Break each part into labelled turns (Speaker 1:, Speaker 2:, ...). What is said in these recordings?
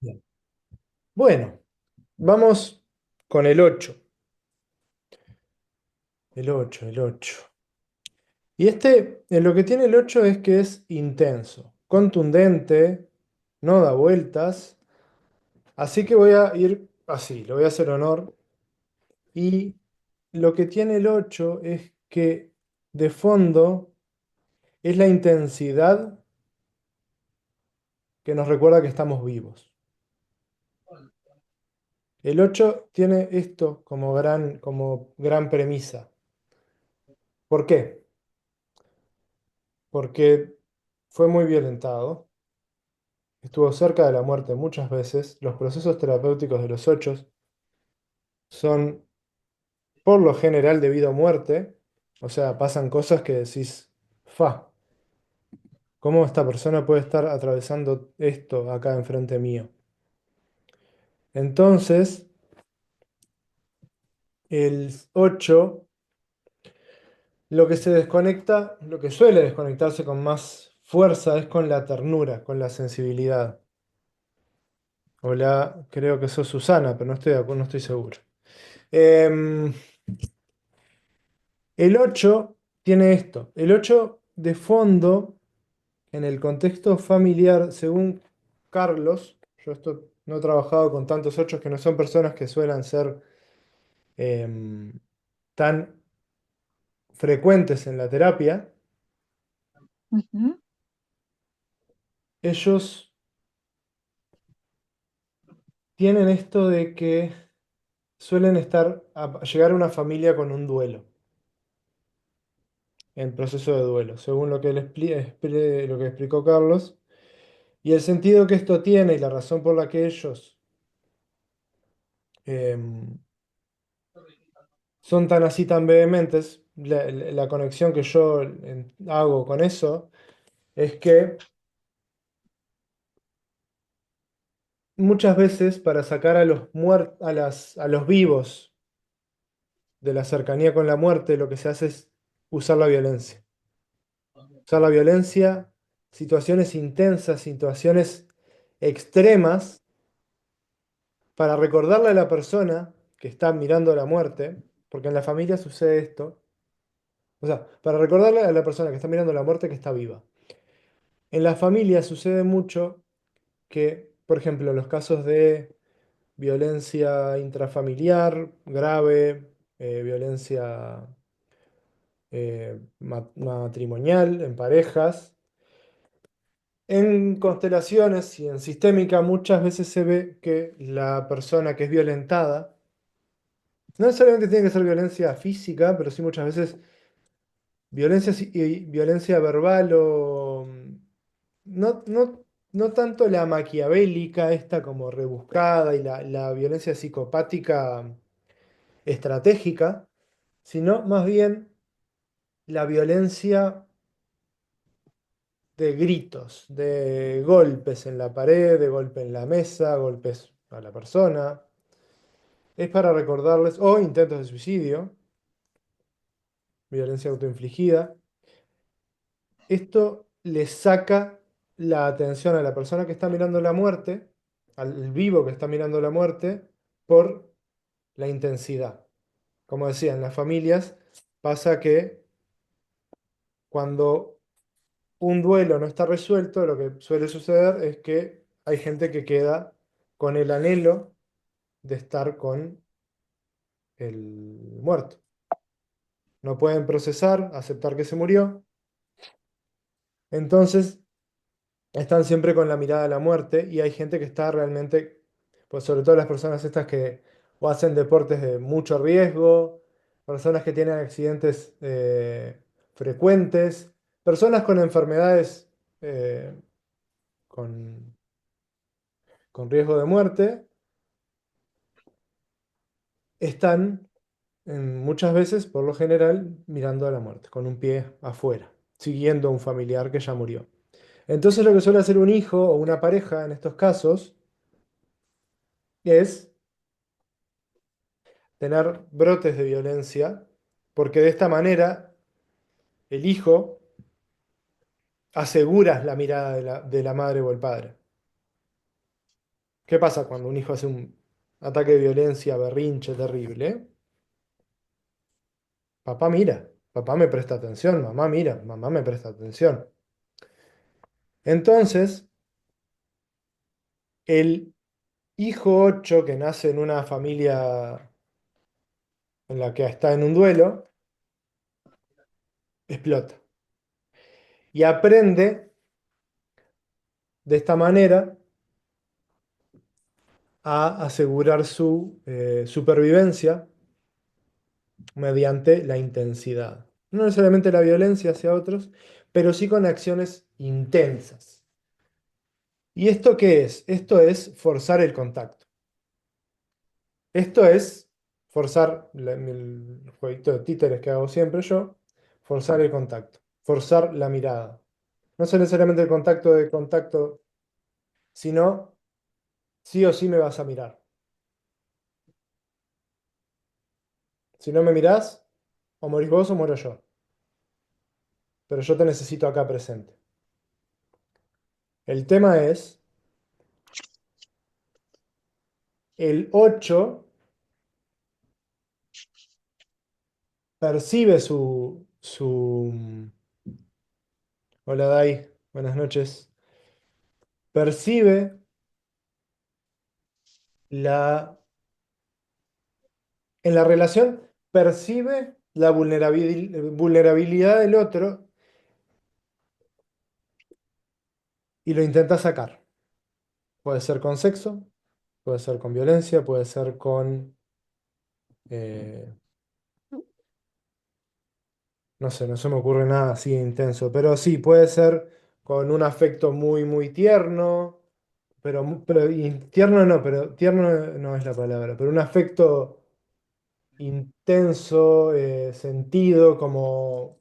Speaker 1: Bien. Bueno, vamos con el 8. El 8, el 8. Y lo que tiene el 8 es que es intenso, contundente, no da vueltas. Así que voy a ir así, le voy a hacer honor. Y lo que tiene el 8 es que de fondo es la intensidad que nos recuerda que estamos vivos. El 8 tiene esto como gran premisa. ¿Por qué? Porque fue muy violentado, estuvo cerca de la muerte muchas veces. Los procesos terapéuticos de los 8 son por lo general debido a muerte. O sea, pasan cosas que decís, fa, ¿cómo esta persona puede estar atravesando esto acá enfrente mío? Entonces, el 8 lo que se desconecta, lo que suele desconectarse con más fuerza es con la ternura, con la sensibilidad. Hola, creo que sos Susana, pero no estoy, no estoy seguro. Em, el 8 tiene esto. El 8 de fondo, en el contexto familiar, según Carlos, yo no he trabajado con tantos 8 que no son personas que suelen ser em, tan frecuentes en la terapia.
Speaker 2: Ujú,
Speaker 1: Ellos tienen esto de que suelen llegar a una familia con un duelo, en proceso de duelo, según lo que explicó Carlos. Y el sentido que esto tiene y la razón por la que ellos em, son tan así, tan vehementes, la conexión que yo hago con eso es que muchas veces para sacar a a los vivos de la cercanía con la muerte, lo que se hace es usar la violencia. Usar la violencia, situaciones intensas, situaciones extremas, para recordarle a la persona que está mirando la muerte, porque en la familia sucede esto. O sea, para recordarle a la persona que está mirando la muerte que está viva. En la familia sucede mucho que, por ejemplo, en los casos de violencia intrafamiliar grave, violencia matrimonial en parejas, en constelaciones y en sistémica muchas veces se ve que la persona que es violentada, no necesariamente tiene que ser violencia física, pero sí muchas veces violencia verbal o no, no tanto la maquiavélica, esta como rebuscada y la violencia psicopática estratégica, sino más bien la violencia de gritos, de golpes en la pared, de golpe en la mesa, golpes a la persona. Es para recordarles, o intentos de suicidio, violencia autoinfligida. Esto le saca la atención a la persona que está mirando la muerte, al vivo que está mirando la muerte, por la intensidad. Como decía, en las familias pasa que cuando un duelo no está resuelto, lo que suele suceder es que hay gente que queda con el anhelo de estar con el muerto. No pueden procesar, aceptar que se murió. Entonces están siempre con la mirada a la muerte y hay gente que está realmente, pues sobre todo las personas estas que o hacen deportes de mucho riesgo, personas que tienen accidentes frecuentes, personas con enfermedades eh, con, con riesgo de muerte, están muchas veces, por lo general, mirando a la muerte, con un pie afuera, siguiendo a un familiar que ya murió. Entonces lo que suele hacer un hijo o una pareja en estos casos es tener brotes de violencia, porque de esta manera el hijo asegura la mirada de la madre o el padre. ¿Qué pasa cuando un hijo hace un ataque de violencia, berrinche terrible? Papá mira, papá me presta atención, mamá mira, mamá me presta atención. Entonces, el hijo 8 que nace en una familia en la que está en un duelo, explota. Y aprende de esta manera a asegurar su supervivencia mediante la intensidad. No necesariamente la violencia hacia otros, pero sí con acciones intensas. ¿Y esto qué es? Esto es forzar el contacto. Esto es forzar el jueguito de títeres que hago siempre yo, forzar el contacto, forzar la mirada. No es necesariamente el contacto, sino sí o sí me vas a mirar. Si no me mirás, o morís vos o muero yo. Pero yo te necesito acá presente. El tema es, el 8 percibe Hola Dai, buenas noches. Percibe la... En la relación, percibe la vulnerabilidad del otro y lo intenta sacar. Puede ser con sexo, puede ser con violencia, puede ser con... eh, no sé, no se me ocurre nada así intenso, pero sí, puede ser con un afecto muy, muy tierno, pero y tierno no, pero tierno no es la palabra, pero un afecto intenso, sentido, como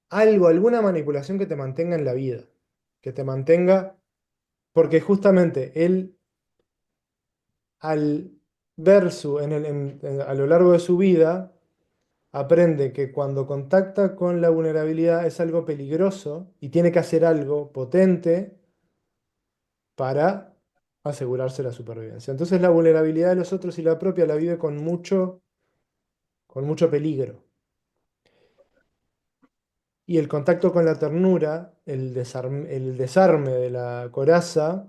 Speaker 1: algo, alguna manipulación que te mantenga en la vida, que te mantenga, porque justamente él, al ver a lo largo de su vida, aprende que cuando contacta con la vulnerabilidad es algo peligroso y tiene que hacer algo potente para asegurarse la supervivencia. Entonces la vulnerabilidad de los otros y la propia la vive con mucho peligro. Y el contacto con la ternura, el desarme de la coraza,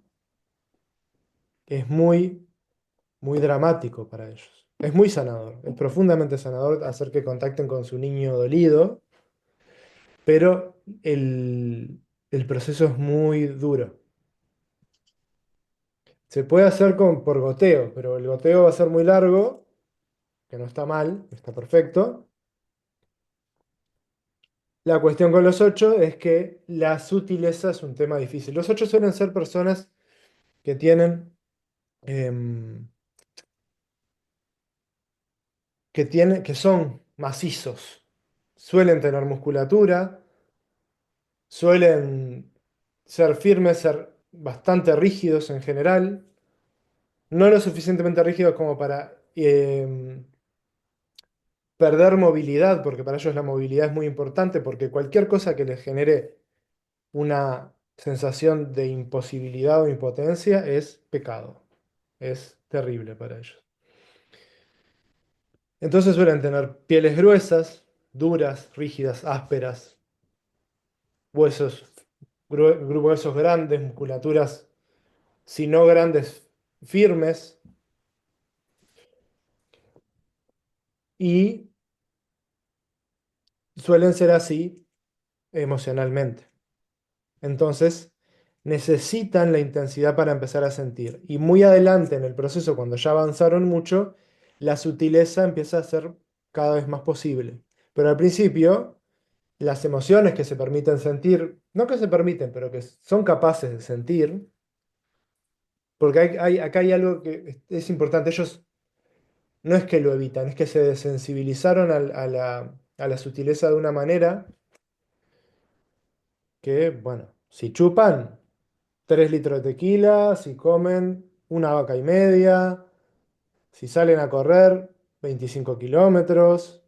Speaker 1: es muy, muy dramático para ellos. Es muy sanador, es profundamente sanador hacer que contacten con su niño dolido, pero el proceso es muy duro. Se puede hacer por goteo, pero el goteo va a ser muy largo, que no está mal, está perfecto. La cuestión con los 8 es que la sutileza es un tema difícil. Los 8 suelen ser personas que em, que son macizos. Suelen tener musculatura, suelen ser firmes, ser bastante rígidos en general, no lo suficientemente rígidos como para perder movilidad, porque para ellos la movilidad es muy importante, porque cualquier cosa que les genere una sensación de imposibilidad o impotencia es pecado, es terrible para ellos. Entonces suelen tener pieles gruesas, duras, rígidas, ásperas, huesos, huesos grandes, musculaturas, si no grandes, firmes, y suelen ser así emocionalmente. Entonces, necesitan la intensidad para empezar a sentir. Y muy adelante en el proceso, cuando ya avanzaron mucho, la sutileza empieza a ser cada vez más posible. Pero al principio, las emociones que se permiten sentir, no que se permiten, pero que son capaces de sentir, porque acá hay algo que es importante. Ellos no es que lo evitan, es que se desensibilizaron a la sutileza de una manera que, bueno, si chupan 3 litros de tequila, si comen una vaca y media, si salen a correr 25 kilómetros,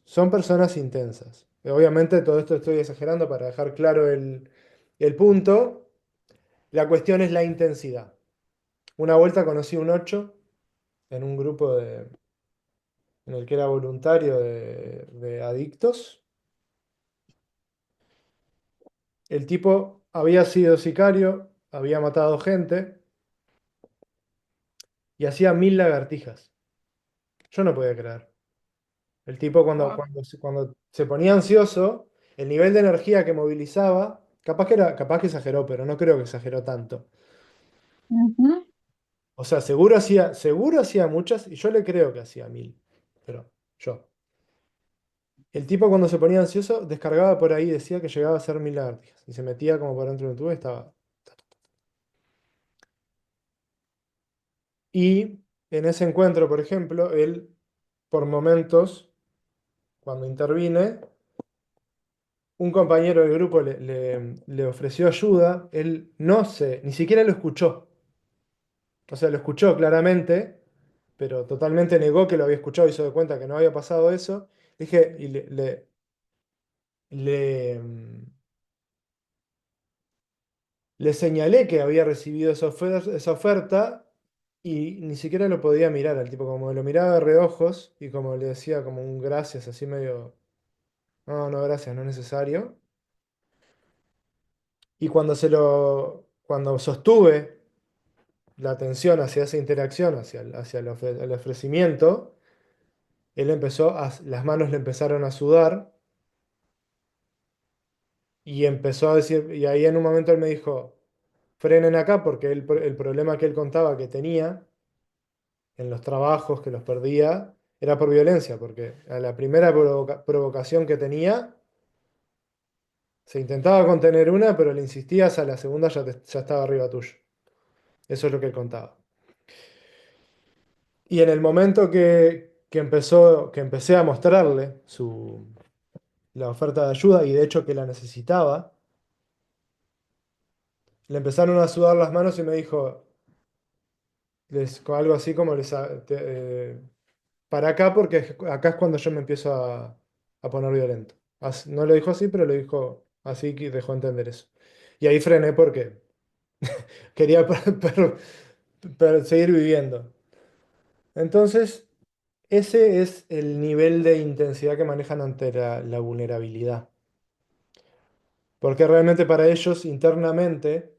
Speaker 1: son personas intensas. Obviamente todo esto estoy exagerando para dejar claro el punto, La cuestión es la intensidad. Una vuelta conocí un 8 en un grupo en el que era voluntario de adictos. El tipo había sido sicario, había matado gente y hacía 1000 lagartijas. Yo no podía creer. El tipo
Speaker 2: Wow.
Speaker 1: cuando se ponía ansioso, el nivel de energía que movilizaba, capaz que exageró, pero no creo que exageró tanto.
Speaker 2: Ujú.
Speaker 1: O sea, seguro hacía muchas y yo le creo que hacía 1000. Pero yo. El tipo cuando se ponía ansioso descargaba por ahí, decía que llegaba a hacer 1000 lagartijas. Y se metía como por dentro de un tubo y estaba. Y en ese encuentro, por ejemplo, él, por momentos, cuando intervine, un compañero del grupo le ofreció ayuda, él ni siquiera lo escuchó. O sea, lo escuchó claramente, pero totalmente negó que lo había escuchado y se dio cuenta que no había pasado eso. Dije, y le, mm, le señalé que había recibido esa oferta y ni siquiera lo podía mirar al tipo, como lo miraba de reojos y como le decía como un gracias, así medio, no, no, gracias, no es necesario. Y cuando sostuve la atención hacia esa interacción, el ofrecimiento, las manos le empezaron a sudar y empezó a decir, y ahí en un momento él me dijo, frenen acá porque el problema que él contaba que tenía en los trabajos, que los perdía, era por violencia, porque a la primera provocación que tenía, se intentaba contener una, pero le insistías a la segunda ya estaba arriba tuyo. Eso es lo que él contaba. Y en el momento que empecé a mostrarle la oferta de ayuda, y de hecho que la necesitaba, le empezaron a sudar las manos y me dijo con algo así como para acá porque acá es cuando yo me empiezo a poner violento. No lo dijo así, pero lo dijo así que dejó entender eso. Y ahí frené porque quería seguir viviendo. Entonces, ese es el nivel de intensidad que manejan ante la vulnerabilidad. Porque realmente para ellos internamente,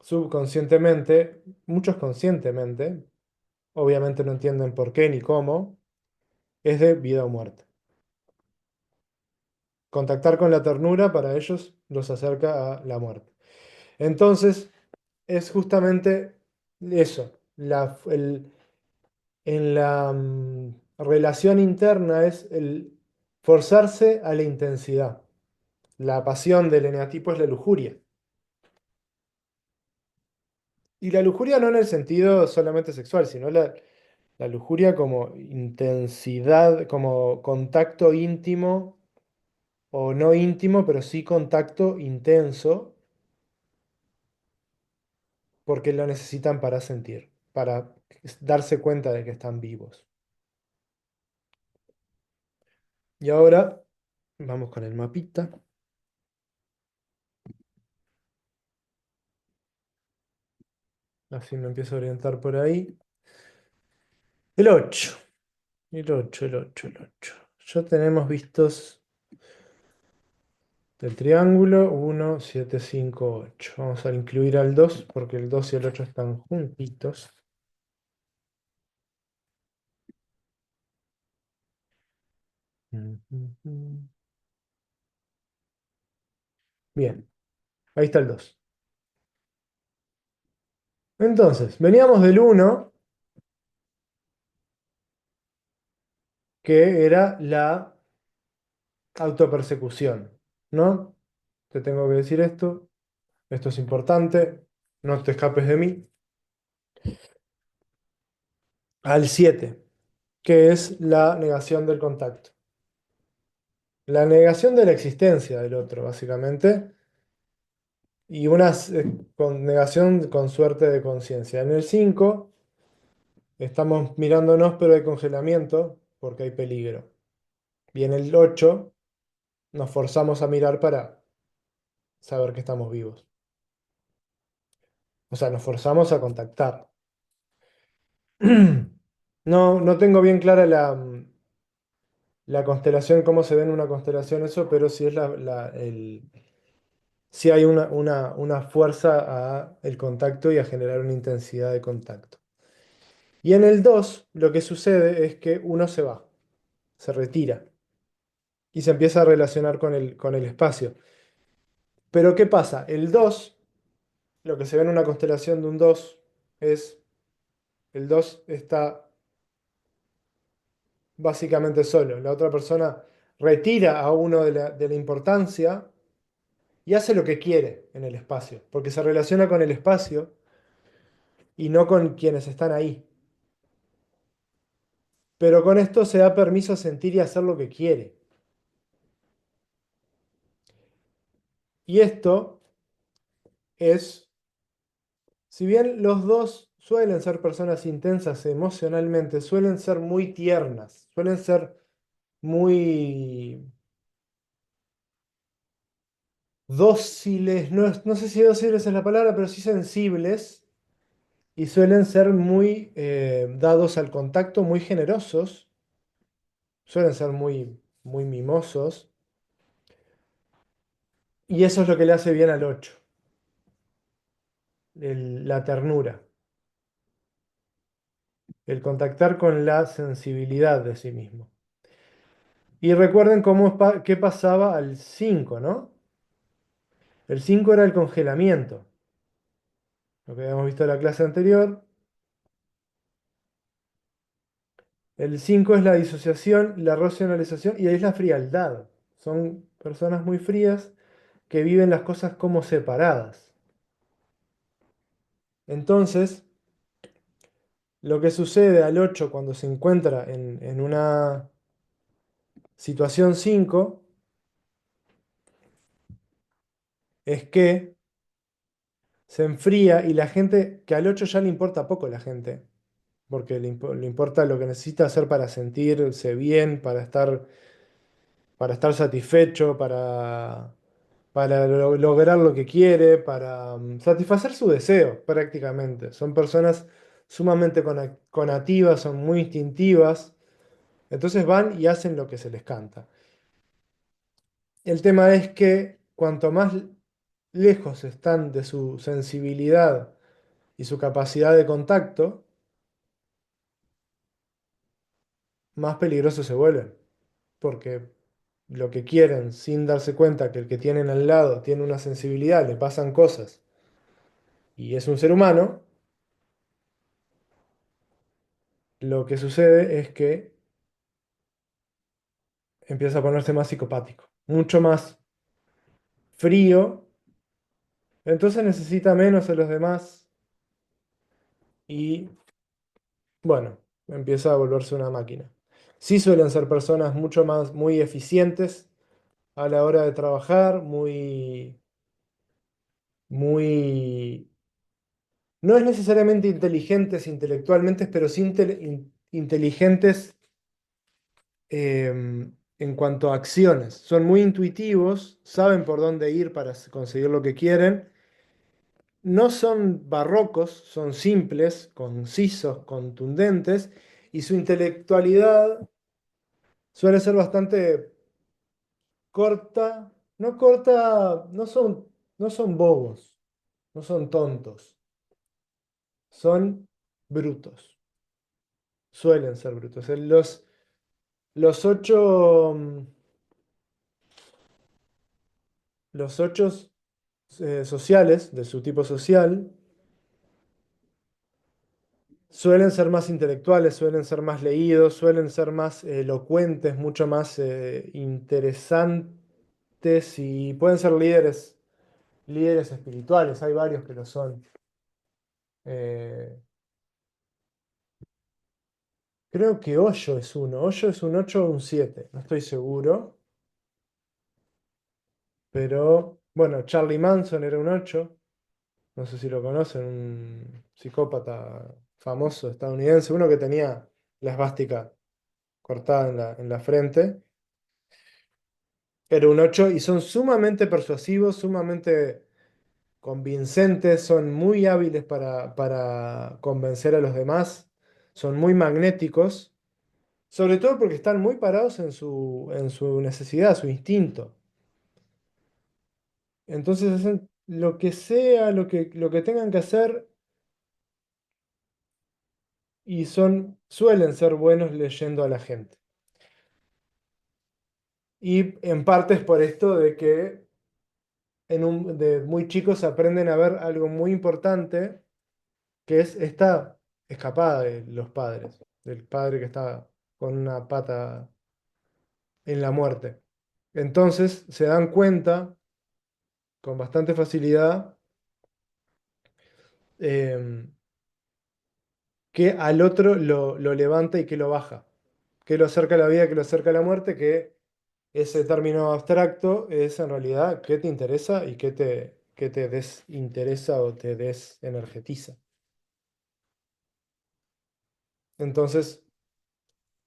Speaker 1: subconscientemente, muchos conscientemente, obviamente no entienden por qué ni cómo, es de vida o muerte. Contactar con la ternura para ellos los acerca a la muerte. Entonces, es justamente eso. En la relación interna es el forzarse a la intensidad. La pasión del eneatipo es la lujuria. Y la lujuria no en el sentido solamente sexual, sino la lujuria como intensidad, como contacto íntimo o no íntimo, pero sí contacto intenso, porque lo necesitan para sentir, para darse cuenta de que están vivos. Y ahora vamos con el mapita, así me empiezo a orientar por ahí. El 8, el 8. Ya tenemos vistos del triángulo 1, 7, 5, 8. Vamos a incluir al 2 porque el 2 y el 8 están juntitos. Ujú. Bien, ahí está el 2. Entonces, veníamos del 1, que era la autopersecución, ¿no? Te tengo que decir esto es importante, no te escapes de mí. Al 7, que es la negación del contacto. La negación de la existencia del otro, básicamente, y una negación con suerte de conciencia. En el 5 estamos mirándonos, pero hay congelamiento porque hay peligro. Y en el 8 nos forzamos a mirar para saber que estamos vivos. O sea, nos forzamos a contactar. No, no tengo bien clara la constelación, cómo se ve en una constelación eso, pero sí es sí hay una fuerza a el contacto y a generar una intensidad de contacto. Y en el 2 lo que sucede es que uno se va, se retira y se empieza a relacionar con el espacio. Pero ¿qué pasa? El 2, lo que se ve en una constelación de un 2 es, el 2 está básicamente solo. La otra persona retira a uno de la importancia y hace lo que quiere en el espacio, porque se relaciona con el espacio y no con quienes están ahí. Pero con esto se da permiso a sentir y hacer lo que quiere. Y esto es, si bien los dos suelen ser personas intensas emocionalmente, suelen ser muy tiernas, suelen ser muy dóciles, no, no sé si dóciles es la palabra, pero sí sensibles y suelen ser muy dados al contacto, muy generosos, suelen ser muy mimosos, y eso es lo que le hace bien al 8, la ternura, el contactar con la sensibilidad de sí mismo. Y recuerden qué pasaba al 5, ¿no? El 5 era el congelamiento, lo que habíamos visto en la clase anterior. El 5 es la disociación, la racionalización y ahí es la frialdad. Son personas muy frías que viven las cosas como separadas. Entonces, lo que sucede al 8 cuando se encuentra en una situación 5 es que se enfría y la gente, que al 8 ya le importa poco la gente, porque le importa lo que necesita hacer para sentirse bien, para estar satisfecho, para lograr lo que quiere, para satisfacer su deseo prácticamente. Son personas sumamente conativas, son muy instintivas, entonces van y hacen lo que se les canta. El tema es que cuanto más lejos están de su sensibilidad y su capacidad de contacto, más peligrosos se vuelven, porque lo que quieren sin darse cuenta que el que tienen al lado tiene una sensibilidad, le pasan cosas y es un ser humano, lo que sucede es que empieza a ponerse más psicopático, mucho más frío, entonces necesita menos a los demás y bueno, empieza a volverse una máquina. Sí suelen ser personas mucho más, muy eficientes a la hora de trabajar, muy, no es necesariamente inteligentes intelectualmente, pero sí inteligentes en cuanto a acciones. Son muy intuitivos, saben por dónde ir para conseguir lo que quieren. No son barrocos, son simples, concisos, contundentes, y su intelectualidad suele ser bastante corta, no son bobos, no son tontos, son brutos, suelen ser brutos. Los ocho, los ocho sociales, de su tipo social, suelen ser más intelectuales, suelen ser más leídos, suelen ser más elocuentes, mucho más interesantes y pueden ser líderes espirituales. Hay varios que lo son. Eh, Creo que Hoyo es uno. Hoyo es un 8 o un 7, no estoy seguro. Pero bueno, Charlie Manson era un 8. No sé si lo conocen, un psicópata famoso estadounidense, uno que tenía la esvástica cortada en la frente. Era un 8 y son sumamente persuasivos, sumamente convincentes, son muy hábiles para convencer a los demás, son muy magnéticos, sobre todo porque están muy parados en su necesidad, su instinto. Entonces hacen lo que sea, lo que tengan que hacer y suelen ser buenos leyendo a la gente. Y en parte es por esto de que de muy chicos aprenden a ver algo muy importante, que es esta escapada de los padres, del padre que está con una pata en la muerte. Entonces se dan cuenta con bastante facilidad em, que al otro lo levanta y que lo baja, que lo acerca a la vida, que lo acerca a la muerte, que ese término abstracto es en realidad qué te interesa y qué te desinteresa o te desenergetiza. Entonces,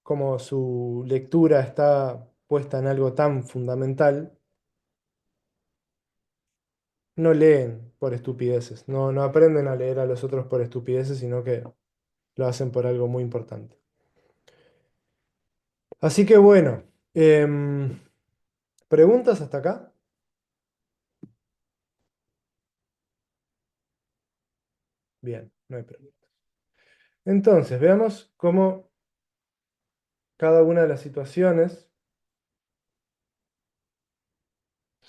Speaker 1: como su lectura está puesta en algo tan fundamental, no leen por estupideces, no aprenden a leer a los otros por estupideces, sino que lo hacen por algo muy importante. Así que bueno, em, ¿preguntas hasta acá? Bien, no hay preguntas. Entonces, veamos cómo cada una de las situaciones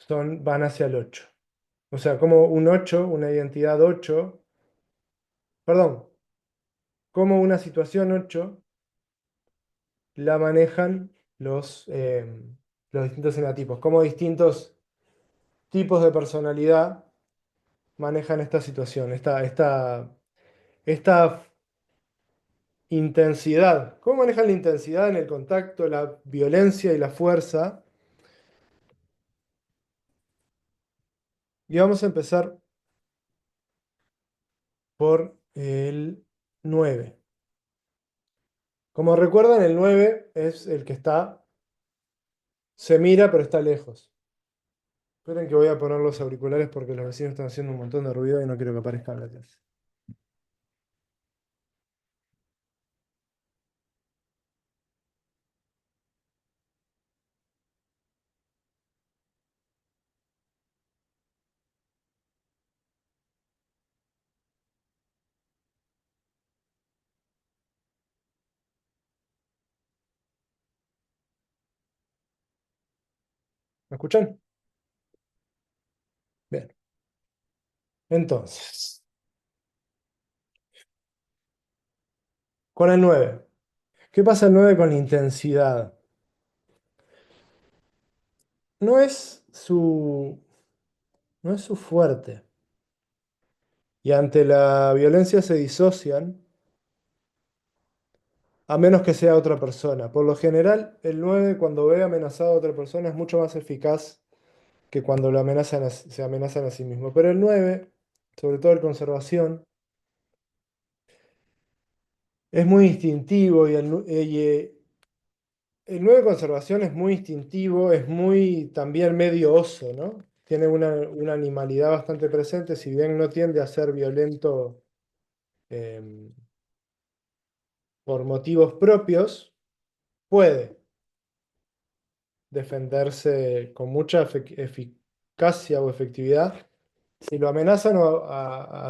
Speaker 1: van hacia el 8. O sea, como un 8, una identidad 8, perdón, como una situación 8 la manejan los distintos enotipos, cómo distintos tipos de personalidad manejan esta situación, esta intensidad. ¿Cómo manejan la intensidad en el contacto, la violencia y la fuerza? Y vamos a empezar por el 9. Como recuerdan, el 9 es el que se mira pero está lejos. Esperen que voy a poner los auriculares porque los vecinos están haciendo un montón de ruido y no quiero que aparezcan la clase. ¿Me escuchan? Bien. Entonces, con el 9. ¿Qué pasa el 9 con la intensidad? No es no es su fuerte. Y ante la violencia se disocian, a menos que sea otra persona. Por lo general, el 9 cuando ve amenazado a otra persona es mucho más eficaz que cuando se amenazan a sí mismo. Pero el 9, sobre todo el conservación, es muy instintivo el 9 conservación es muy instintivo, es muy también medio oso, ¿no? Tiene una animalidad bastante presente, si bien no tiende a ser violento em, por motivos propios, puede defenderse con mucha eficacia o efectividad si lo amenazan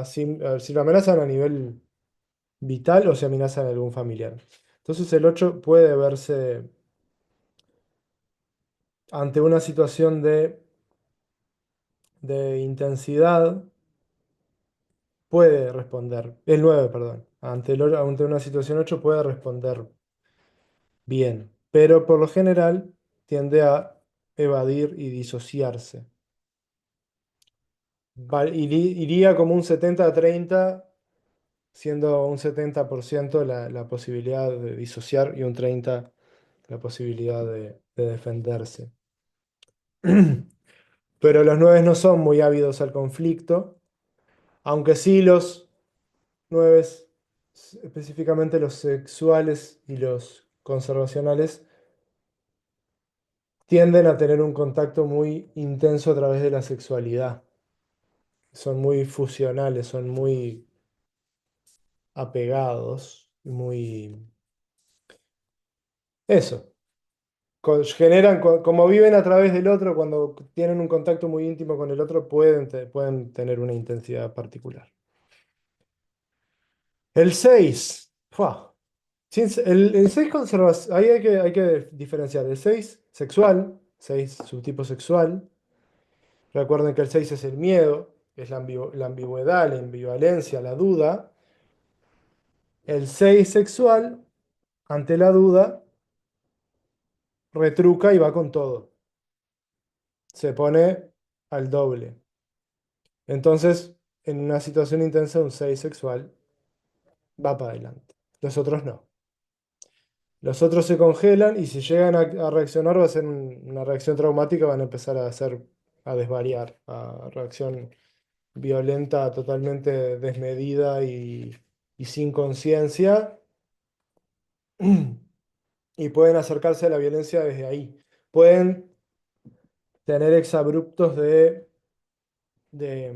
Speaker 1: si lo amenazan a nivel vital o si amenazan a algún familiar. Entonces el 8 puede verse ante una situación de intensidad, puede responder, el 9 perdón, ante una situación 8 puede responder bien, pero por lo general tiende a evadir y disociarse. Iría como un 70-30, siendo un 70% la posibilidad de disociar y un 30% la posibilidad de defenderse. Pero los 9 no son muy ávidos al conflicto, aunque sí los 9, específicamente los sexuales y los conservacionales, tienden a tener un contacto muy intenso a través de la sexualidad. son muy fusionales, son muy apegados, muy... Eso. Generan, como viven a través del otro, cuando tienen un contacto muy íntimo con el otro, pueden tener una intensidad particular. El 6. El 6 conserva, ahí hay que diferenciar. El 6 sexual, 6 subtipo sexual. Recuerden que el 6 es el miedo, es la ambigüedad, la ambivalencia, la duda. El 6 sexual, ante la duda, retruca y va con todo. Se pone al doble. Entonces, en una situación intensa, un 6 sexual va para adelante. Los otros no. Los otros se congelan y si llegan a reaccionar va a ser una reacción traumática, van a empezar a desvariar, a reacción violenta totalmente desmedida y sin conciencia, y pueden acercarse a la violencia desde ahí. Pueden tener exabruptos de, de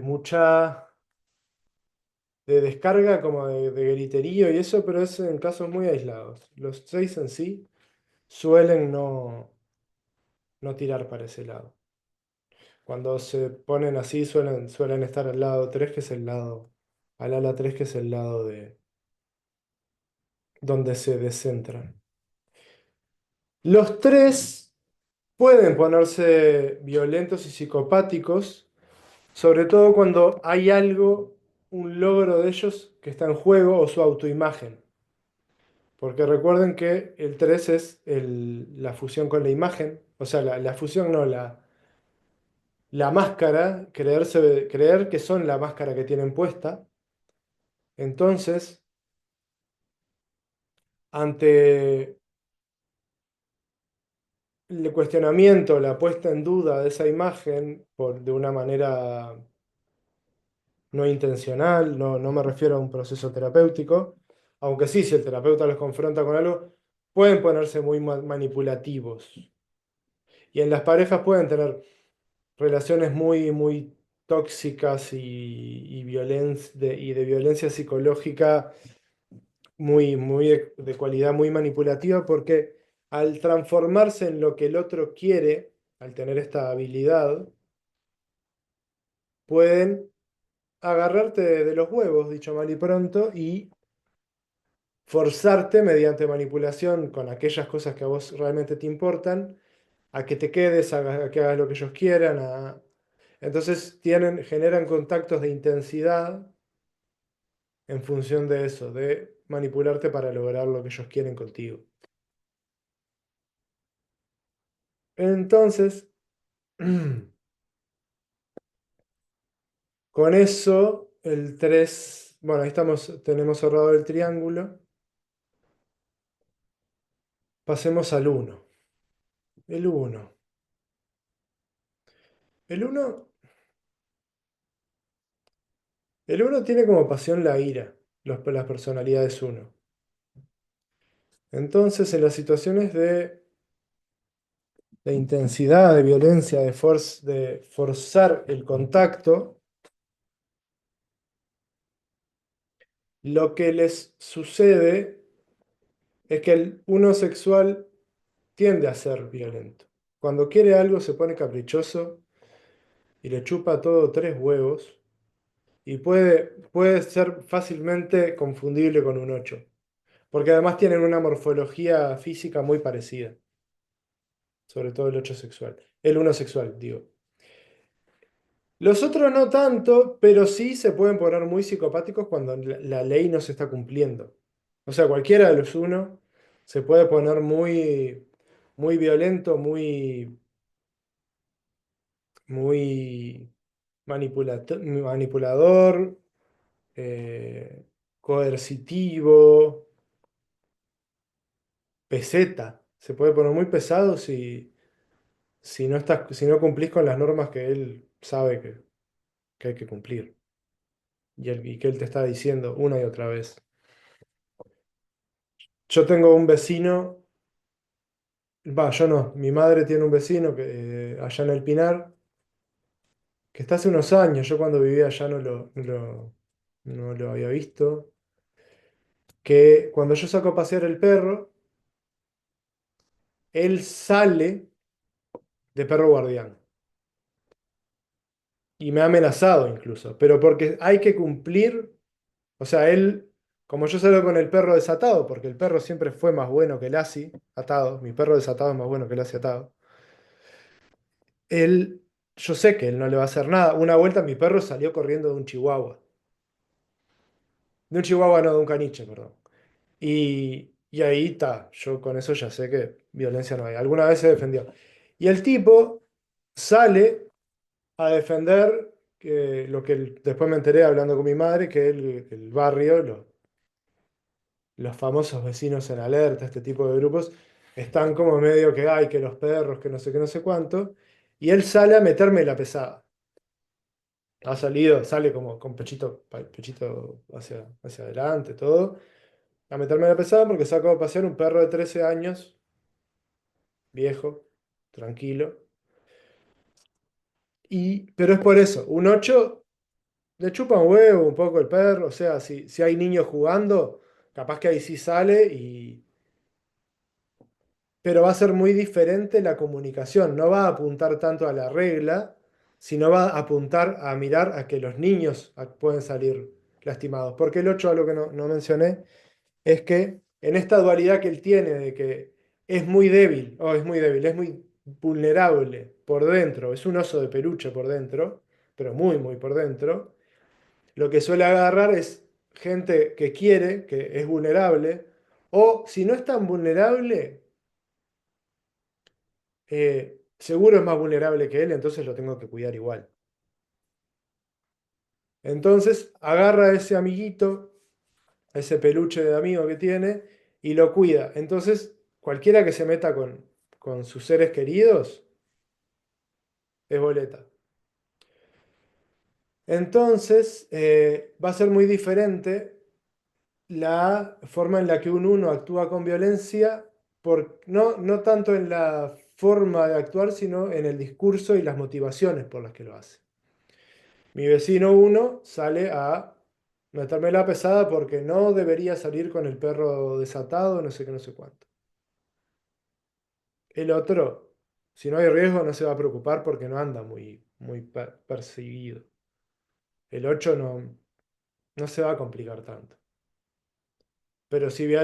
Speaker 1: mucha de descarga, como de griterío y eso, pero es en casos muy aislados. Los 6 en sí suelen no tirar para ese lado. Cuando se ponen así, suelen estar al lado 3 que es el lado, al ala 3 que es el lado de donde se descentran. Los 3 pueden ponerse violentos y psicopáticos, sobre todo cuando hay algo, un logro de ellos que está en juego o su autoimagen. Porque recuerden que el 3 es la fusión con la imagen, o sea, la fusión no, la máscara, creer que son la máscara que tienen puesta. Entonces, ante el cuestionamiento, la puesta en duda de esa imagen de una manera no intencional, no me refiero a un proceso terapéutico, aunque sí, si el terapeuta los confronta con algo, pueden ponerse muy manipulativos. Y en las parejas pueden tener relaciones muy tóxicas y de violencia psicológica muy de cualidad muy manipulativa, porque al transformarse en lo que el otro quiere, al tener esta habilidad, pueden agarrarte de los huevos, dicho mal y pronto, y forzarte mediante manipulación con aquellas cosas que a vos realmente te importan, a que te quedes, a que hagas lo que ellos quieran. Entonces generan contactos de intensidad en función de eso, de manipularte para lograr lo que ellos quieren contigo. Entonces, con eso, el 3 bueno, ahí tenemos cerrado el triángulo. Pasemos al uno. El uno. El uno, el uno tiene como pasión la ira, las personalidades uno. Entonces, en las situaciones de intensidad, de violencia, de forzar el contacto, lo que les sucede es que el uno sexual tiende a ser violento. Cuando quiere algo se pone caprichoso y le chupa todo 3 huevos y puede ser fácilmente confundible con un 8, porque además tienen una morfología física muy parecida, sobre todo el 8 sexual, el uno sexual, digo. Los otros no tanto, pero sí se pueden poner muy psicopáticos cuando la ley no se está cumpliendo. O sea, cualquiera de los uno se puede poner muy violento, muy manipulador, eh, coercitivo, peseta. Se puede poner muy pesado si no cumplís con las normas que él sabe que hay que cumplir y que él te está diciendo una y otra vez. Yo tengo un vecino, va, yo no, mi madre tiene un vecino allá en el Pinar, que está hace unos años, yo cuando vivía allá no lo había visto, que cuando yo saco a pasear el perro, él sale de perro guardián y me ha amenazado incluso, pero porque hay que cumplir, o sea, él, como yo salgo con el perro desatado, porque el perro siempre fue más bueno que el Lassie atado, mi perro desatado es más bueno que el Lassie atado, él, yo sé que él no le va a hacer nada. Una vuelta mi perro salió corriendo de un chihuahua no, de un caniche, perdón. Y ahí está, yo con eso ya sé que violencia no hay. Alguna vez se defendió. Y el tipo sale a defender lo que después me enteré hablando con mi madre, que el barrio, los famosos vecinos en alerta, este tipo de grupos, están como medio que hay, que los perros, que no sé qué, no sé cuánto. Y él sale a meterme la pesada. Ha salido, sale como con pechito, pechito hacia adelante, todo. A meterme la pesada porque saco a pasear un perro de 13 años, viejo, tranquilo. Pero es por eso, un 8 le chupa un huevo un poco el perro, o sea, si hay niños jugando, capaz que ahí sí sale, pero va a ser muy diferente la comunicación, no va a apuntar tanto a la regla, sino va a apuntar a mirar a que los niños pueden salir lastimados. Porque el 8 algo que no mencioné, es que en esta dualidad que él tiene de que es muy débil, o es muy débil, es muy vulnerable por dentro, es un oso de peluche por dentro, pero muy, muy por dentro, lo que suele agarrar es gente que quiere, que es vulnerable, o si no es tan vulnerable, seguro es más vulnerable que él, entonces lo tengo que cuidar igual. Entonces agarra a ese amiguito, a ese peluche de amigo que tiene, y lo cuida. Entonces, cualquiera que se meta con sus seres queridos es boleta. Entonces, va a ser muy diferente la forma en la que un uno actúa con violencia, no tanto en la forma de actuar, sino en el discurso y las motivaciones por las que lo hace. Mi vecino uno sale a meterme la pesada porque no debería salir con el perro desatado, no sé qué, no sé cuánto. El otro, si no hay riesgo, no se va a preocupar porque no anda muy perseguido. El 8 no se va a complicar tanto. Pero si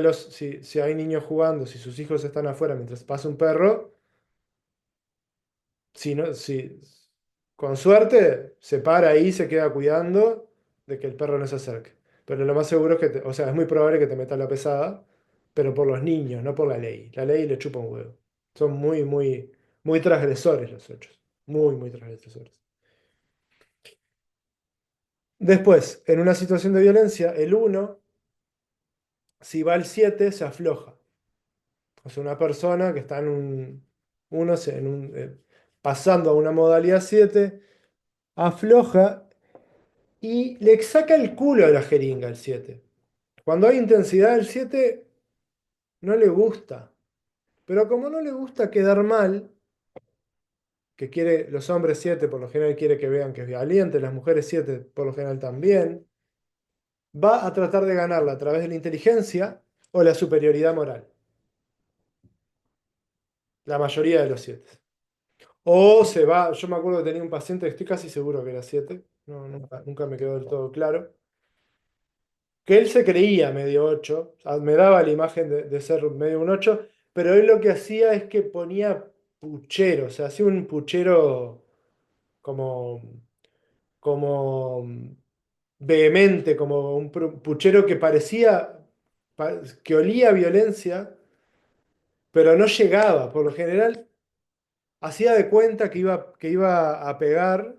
Speaker 1: hay niños jugando, si sus hijos están afuera mientras pasa un perro, si no, si, con suerte se para ahí y se queda cuidando de que el perro no se acerque. Pero lo más seguro es que, o sea, es muy probable que te meta la pesada, pero por los niños, no por la ley. La ley le chupa un huevo. Son muy transgresores los 8. Muy transgresores. Después, en una situación de violencia, el uno si va al 7 se afloja. O sea, una persona que está en un uno pasando a una modalidad 7 afloja y le saca el culo a la jeringa el 7. Cuando hay intensidad, el 7 no le gusta. Pero como no le gusta quedar mal, que quiere, los hombres 7 por lo general quiere que vean que es valiente, las mujeres 7 por lo general también, va a tratar de ganarla a través de la inteligencia o la superioridad moral. La mayoría de los 7. O se va, yo me acuerdo que tenía un paciente, estoy casi seguro que era 7, no, nunca me quedó del todo claro, que él se creía medio 8, me daba la imagen de ser medio un 8, pero él lo que hacía es que ponía puchero, o sea, hacía un puchero como, como vehemente, como un puchero que parecía, que olía a violencia, pero no llegaba. Por lo general, hacía de cuenta que iba a pegar,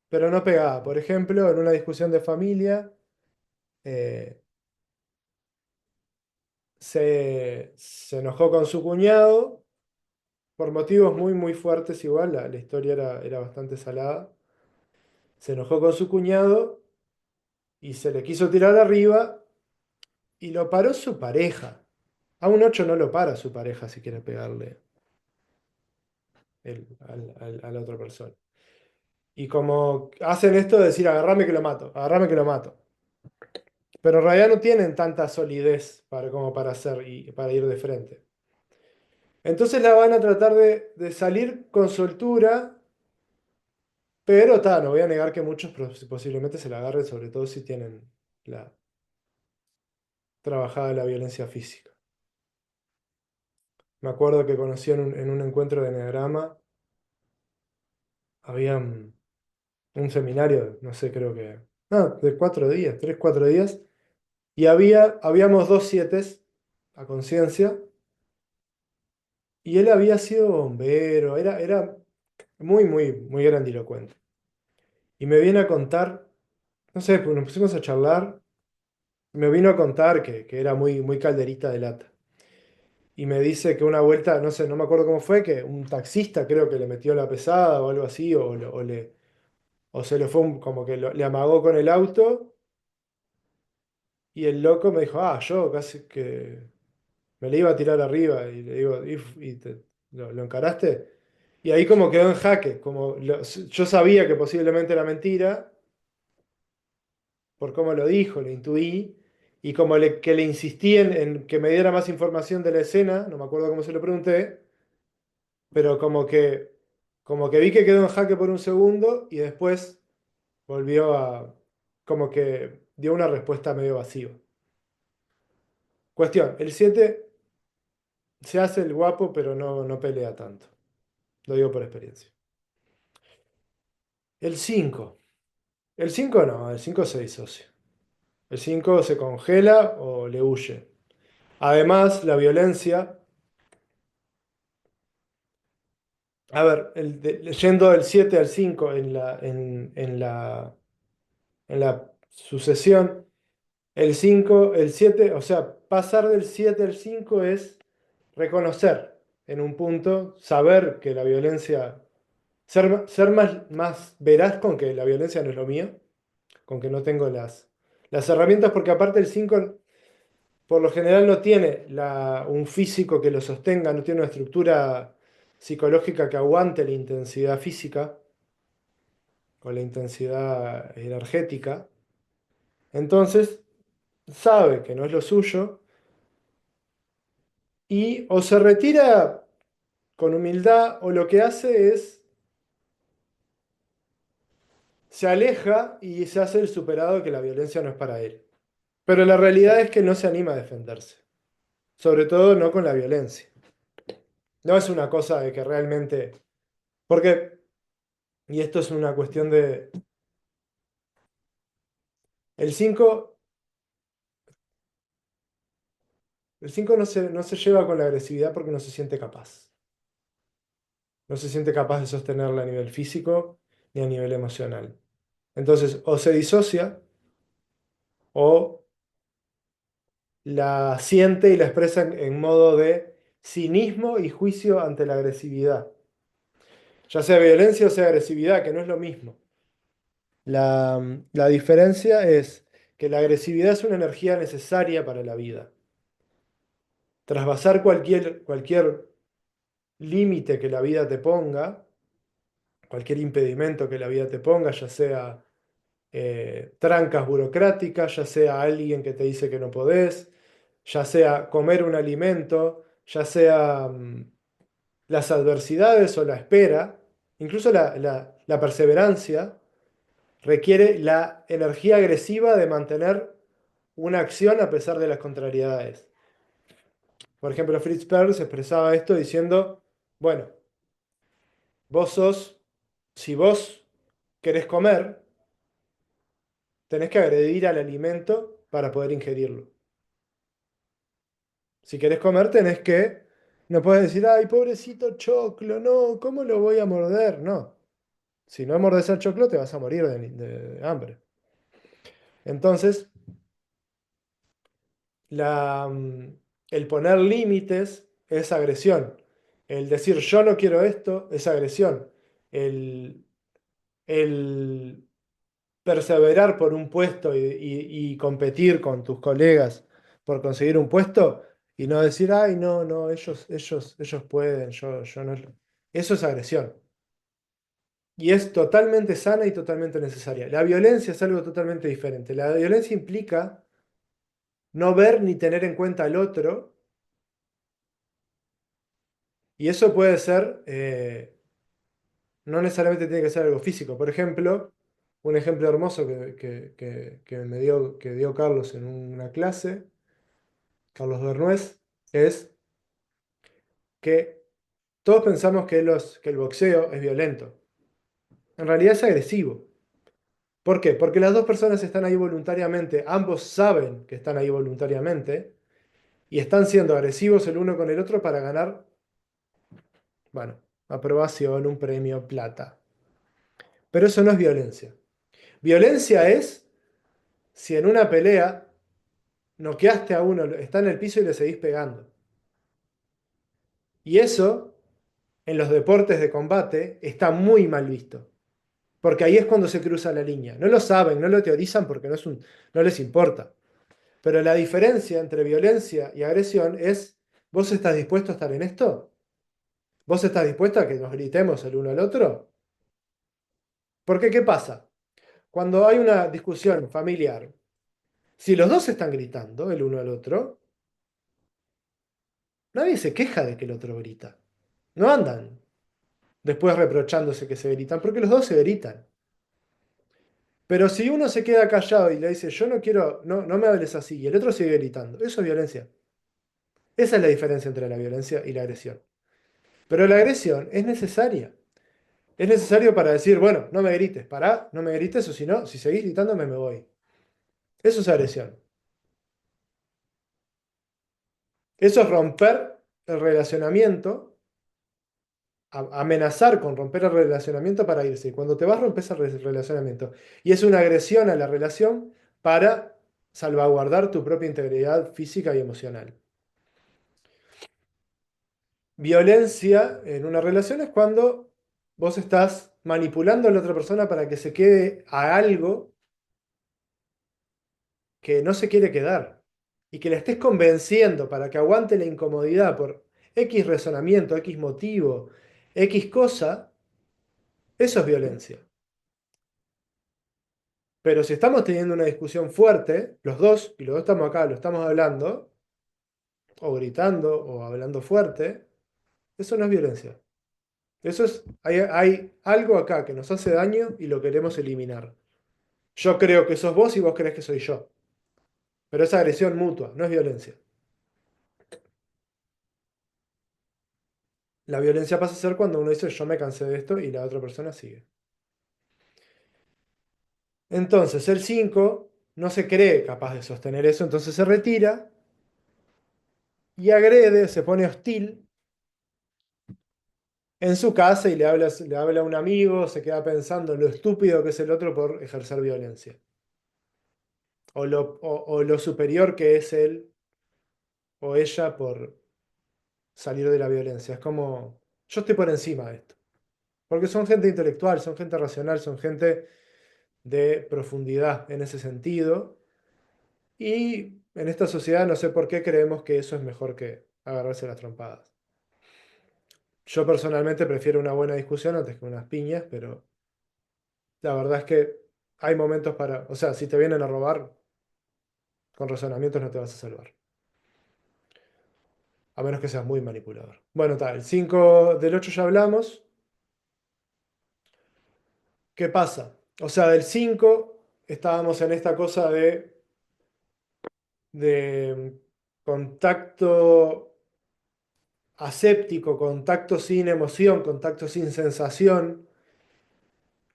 Speaker 1: pero no pegaba. Por ejemplo, en una discusión de familia, eh, se enojó con su cuñado por motivos muy fuertes igual, la historia era bastante salada. Se enojó con su cuñado y se le quiso tirar arriba y lo paró su pareja. A un 8 no lo para su pareja si quiere pegarle a la otra persona. Y como hacen esto de decir, agarrame que lo mato, agarrame que lo mato. Pero en realidad no tienen tanta solidez como para hacer y para ir de frente. Entonces la van a tratar de salir con soltura, pero no voy a negar que muchos posiblemente se la agarren, sobre todo si tienen la trabajada la violencia física. Me acuerdo que conocí en un encuentro de Enneagrama, había un seminario, no sé, creo que, no, de 4 días, 3, 4 días, y habíamos dos sietes a conciencia, y él había sido bombero, era muy, muy, muy grandilocuente. Y me viene a contar, no sé, pues nos pusimos a charlar, y me vino a contar que era muy, muy calderita de lata. Y me dice que una vuelta, no sé, no me acuerdo cómo fue, que un taxista creo que le metió la pesada o algo así, o se le fue como que le amagó con el auto, y el loco me dijo, yo casi que me le iba a tirar arriba, y le digo, ¿lo encaraste? Y ahí como quedó en jaque, yo sabía que posiblemente era mentira, por cómo lo dijo, lo intuí, y como que le insistí en que me diera más información de la escena, no me acuerdo cómo se lo pregunté, pero como que vi que quedó en jaque por un segundo y después volvió como que dio una respuesta medio vacía. Cuestión, el 7 se hace el guapo, pero no pelea tanto. Lo digo por experiencia. El 5. El 5 no, el 5 se disocia. El 5 se congela o le huye. Además, la violencia. A ver, yendo del 7 al 5 en la sucesión, el 7, o sea, pasar del 7 al 5 es reconocer en un punto, saber que la violencia, ser más veraz con que la violencia no es lo mío, con que no tengo las herramientas, porque aparte el 5 por lo general no tiene un físico que lo sostenga, no tiene una estructura psicológica que aguante la intensidad física o la intensidad energética. Entonces sabe que no es lo suyo y o se retira con humildad o lo que hace es se aleja y se hace el superado de que la violencia no es para él. Pero la realidad es que no se anima a defenderse, sobre todo no con la violencia. No es una cosa de que realmente... Porque, y esto es una cuestión de... El 5 el 5 no se lleva con la agresividad porque no se siente capaz. No se siente capaz de sostenerla a nivel físico ni a nivel emocional. Entonces, o se disocia o la siente y la expresa en modo de cinismo y juicio ante la agresividad. Ya sea violencia o sea agresividad, que no es lo mismo. La diferencia es que la agresividad es una energía necesaria para la vida. Trasvasar cualquier límite que la vida te ponga, cualquier impedimento que la vida te ponga, ya sea trancas burocráticas, ya sea alguien que te dice que no podés, ya sea comer un alimento, ya sea las adversidades o la espera, incluso la perseverancia, requiere la energía agresiva de mantener una acción a pesar de las contrariedades. Por ejemplo, Fritz Perls expresaba esto diciendo, bueno, si vos querés comer, tenés que agredir al alimento para poder ingerirlo. Si querés comer, no puedes decir, ay, pobrecito choclo, no, ¿cómo lo voy a morder? No. Si no mordes el choclo, te vas a morir de hambre. Entonces, la, mm, el poner límites es agresión. El decir yo no quiero esto es agresión. El, el perseverar por un puesto y competir con tus colegas por conseguir un puesto y no decir, ay, no, no, ellos pueden, yo no. Eso es agresión. y es totalmente sana y totalmente necesaria. La violencia es algo totalmente diferente. La violencia implica no ver ni tener en cuenta al otro, y eso puede ser, no necesariamente tiene que ser algo físico. Por ejemplo, un ejemplo hermoso que dio Carlos en una clase, Carlos Bernués, es que todos pensamos que el boxeo es violento. En realidad es agresivo. ¿Por qué? Porque las dos personas están ahí voluntariamente, ambos saben que están ahí voluntariamente y están siendo agresivos el uno con el otro para ganar, bueno, aprobación, un premio, plata. Pero eso no es violencia. Violencia es si en una pelea noqueaste a uno, está en el piso y le seguís pegando. Y eso, en los deportes de combate, está muy mal visto. Porque ahí es cuando se cruza la línea. No lo saben, no lo teorizan porque no les importa. Pero la diferencia entre violencia y agresión es, ¿vos estás dispuesto a estar en esto? ¿Vos estás dispuesto a que nos gritemos el uno al otro? Porque, ¿qué pasa? Cuando hay una discusión familiar, si los dos están gritando el uno al otro, nadie se queja de que el otro grita. No andan después reprochándose que se gritan, porque los dos se gritan. Pero si uno se queda callado y le dice, yo no quiero, no, no me hables así, y el otro sigue gritando, eso es violencia. Esa es la diferencia entre la violencia y la agresión. Pero la agresión es necesaria. Es necesario para decir, bueno, no me grites, pará, no me grites, o si no, si seguís gritándome me voy. Eso es agresión. Eso es romper el relacionamiento, amenazar con romper el relacionamiento para irse. Y cuando te vas, rompes el relacionamiento. Y es una agresión a la relación para salvaguardar tu propia integridad física y emocional. Violencia en una relación es cuando vos estás manipulando a la otra persona para que se quede a algo que no se quiere quedar y que le estés convenciendo para que aguante la incomodidad por X razonamiento, X motivo, X cosa, eso es violencia. Pero si estamos teniendo una discusión fuerte, los dos, y los dos estamos acá, lo estamos hablando, o gritando, o hablando fuerte, eso no es violencia. Eso es, hay algo acá que nos hace daño y lo queremos eliminar. Yo creo que sos vos y vos crees que soy yo. Pero es agresión mutua, no es violencia. La violencia pasa a ser cuando uno dice yo me cansé de esto y la otra persona sigue. Entonces el 5 no se cree capaz de sostener eso, entonces se retira y agrede, se pone hostil en su casa y le habla a un amigo, se queda pensando en lo estúpido que es el otro por ejercer violencia. O lo superior que es él o ella por salir de la violencia. Es como, yo estoy por encima de esto. Porque son gente intelectual, son gente racional, son gente de profundidad en ese sentido. Y en esta sociedad no sé por qué creemos que eso es mejor que agarrarse las trompadas. Yo personalmente prefiero una buena discusión antes que unas piñas, pero la verdad es que hay momentos para, o sea, si te vienen a robar, con razonamientos no te vas a salvar. A menos que seas muy manipulador. Bueno, tal, el 5 del 8 ya hablamos. ¿Qué pasa? O sea, del 5 estábamos en esta cosa de contacto aséptico, contacto sin emoción, contacto sin sensación,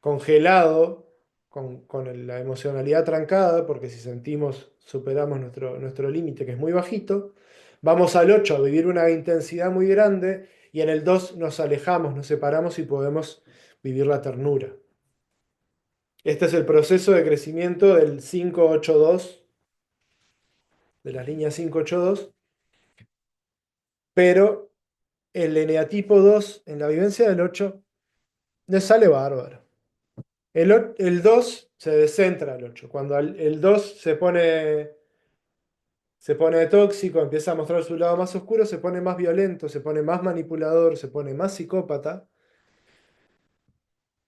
Speaker 1: congelado, con la emocionalidad trancada, porque si sentimos, superamos nuestro límite, que es muy bajito. Vamos al 8 a vivir una intensidad muy grande, y en el 2 nos alejamos, nos separamos y podemos vivir la ternura. Este es el proceso de crecimiento del 582, de las líneas 582, pero el eneatipo 2 en la vivencia del 8 le sale bárbaro. El 2 se descentra al 8. Cuando el 2 se pone tóxico, empieza a mostrar su lado más oscuro, se pone más violento, se pone más manipulador, se pone más psicópata.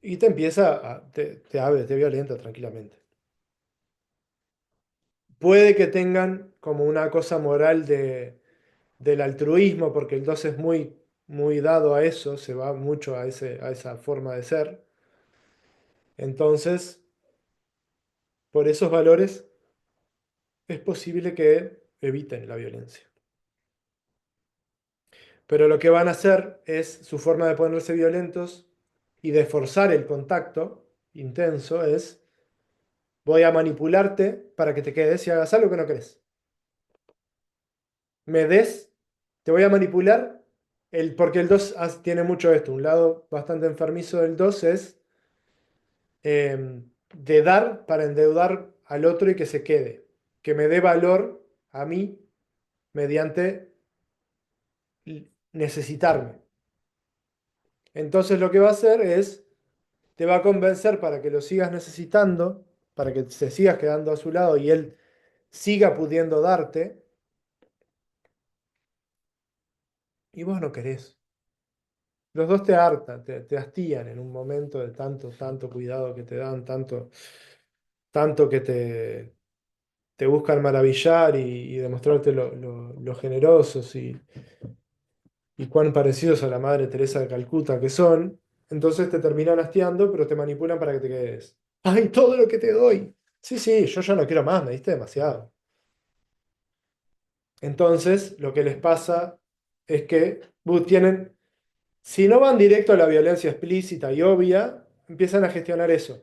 Speaker 1: y te empieza te violenta tranquilamente. Puede que tengan como una cosa moral del altruismo, porque el 2 es muy dado a eso, se va mucho a esa forma de ser. Entonces, por esos valores es posible que eviten la violencia. Pero lo que van a hacer es, su forma de ponerse violentos y de forzar el contacto intenso es, voy a manipularte para que te quedes y hagas algo que no querés. Me des, te voy a manipular, porque el 2 tiene mucho esto. Un lado bastante enfermizo del 2 es de dar para endeudar al otro y que se quede. Que me dé valor a mí mediante necesitarme. Entonces lo que va a hacer es, te va a convencer para que lo sigas necesitando, para que te sigas quedando a su lado y él siga pudiendo darte, y vos no querés. Los dos te hartan, te hastían en un momento de tanto cuidado que te dan, tanto que te buscan maravillar y demostrarte lo generosos y cuán parecidos a la Madre Teresa de Calcuta que son. Entonces te terminan hastiando, pero te manipulan para que te quedes. ¡Ay, todo lo que te doy! Sí, sí, yo ya no quiero más, me diste demasiado. Entonces, lo que les pasa es que tienen, si no van directo a la violencia explícita y obvia, empiezan a gestionar eso.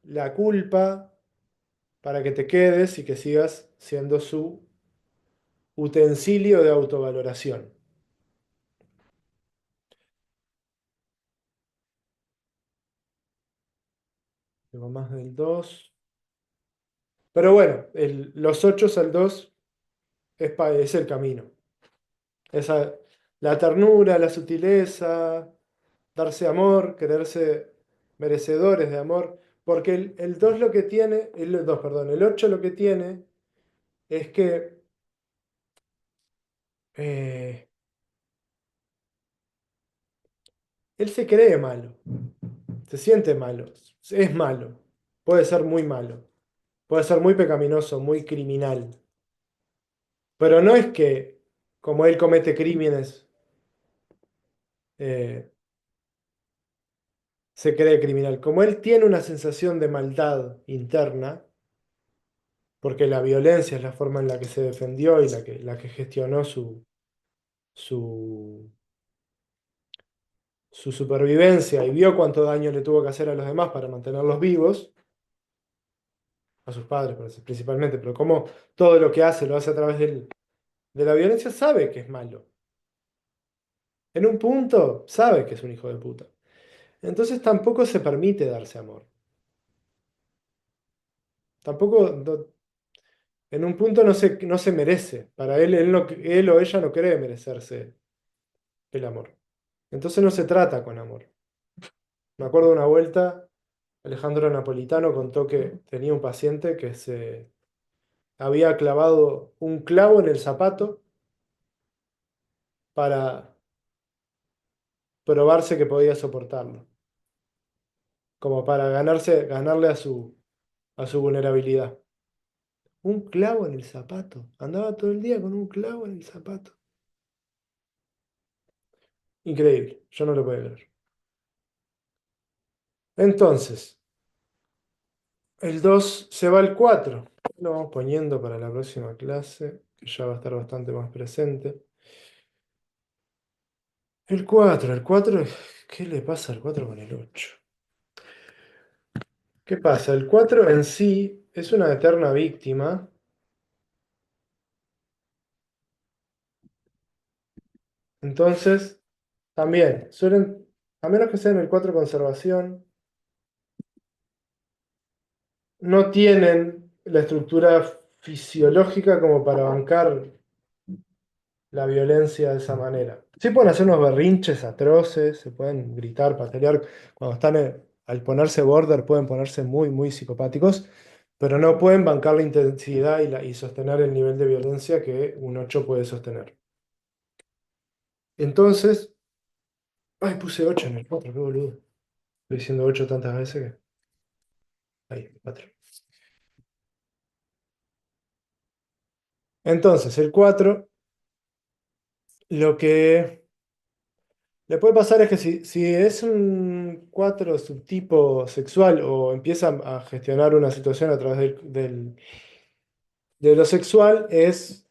Speaker 1: La culpa para que te quedes y que sigas siendo su utensilio de autovaloración. Tengo más del 2. Pero bueno, los 8 al 2 es el camino. Esa, la ternura, la sutileza, darse amor, quererse merecedores de amor. Porque el 2 lo que tiene, el 2 perdón, el 8 lo que tiene es que eh, él se cree malo, se siente malo, es malo, puede ser muy malo, puede ser muy pecaminoso, muy criminal. Pero no es que, como él comete crímenes, eh, se cree criminal. Como él tiene una sensación de maldad interna, porque la violencia es la forma en la que se defendió y la que gestionó su, su supervivencia y vio cuánto daño le tuvo que hacer a los demás para mantenerlos vivos, a sus padres principalmente, pero como todo lo que hace lo hace a través de la violencia, sabe que es malo. En un punto, sabe que es un hijo de puta. Entonces tampoco se permite darse amor. Tampoco, en un punto no se merece. Para él, él o ella no cree merecerse el amor. Entonces no se trata con amor. Me acuerdo de una vuelta, Alejandro Napolitano contó que tenía un paciente que se había clavado un clavo en el zapato para probarse que podía soportarlo, como para ganarle a su vulnerabilidad. Un clavo en el zapato. Andaba todo el día con un clavo en el zapato. Increíble, yo no lo puedo creer. Entonces, el 2 se va al 4. Lo vamos poniendo para la próxima clase, que ya va a estar bastante más presente. El cuatro, ¿qué le pasa al 4 con el 8? ¿Qué pasa? El 4 en sí es una eterna víctima. Entonces, también suelen, a menos que sea en el 4 conservación, no tienen la estructura fisiológica como para bancar la violencia de esa manera. Sí pueden hacer unos berrinches atroces, se pueden gritar, patalear. Cuando están al ponerse border pueden ponerse muy psicopáticos, pero no pueden bancar la intensidad y sostener el nivel de violencia que un 8 puede sostener. Entonces, ay, puse 8 en el 4, qué boludo. Estoy diciendo 8 tantas veces que. Ahí, 4. Entonces, el 4 lo que le puede pasar es que si es un 4 subtipo sexual o empieza a gestionar una situación a través de lo sexual,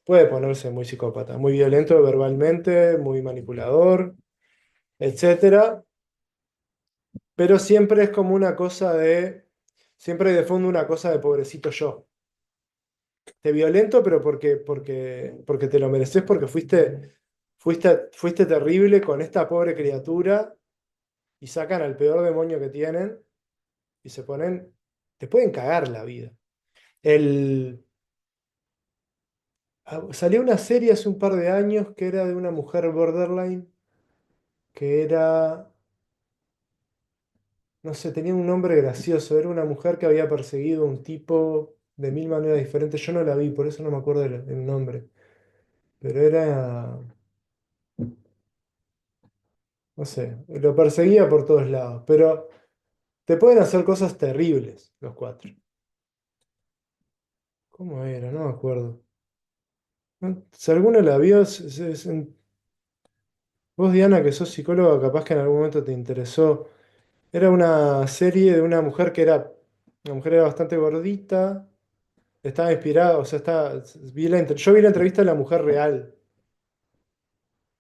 Speaker 1: puede ponerse muy psicópata, muy violento verbalmente, muy manipulador, etcétera. Pero siempre es como una cosa siempre hay de fondo una cosa de pobrecito yo. Te violento, pero porque te lo mereces, porque fuiste terrible con esta pobre criatura y sacan al peor demonio que tienen y te pueden cagar la vida. El, Salió una serie hace un par de años que era de una mujer borderline, que era, no sé, tenía un nombre gracioso, era una mujer que había perseguido a un tipo de mil maneras diferentes. Yo no la vi, por eso no me acuerdo el nombre, pero era, no sé, lo perseguía por todos lados, pero te pueden hacer cosas terribles los cuatro. ¿Cómo era? No me acuerdo. Si alguno la vio, vos, Diana, que sos psicóloga, capaz que en algún momento te interesó. Era una serie de una mujer era bastante gordita, estaba inspirada, o sea, yo vi la entrevista de la mujer real,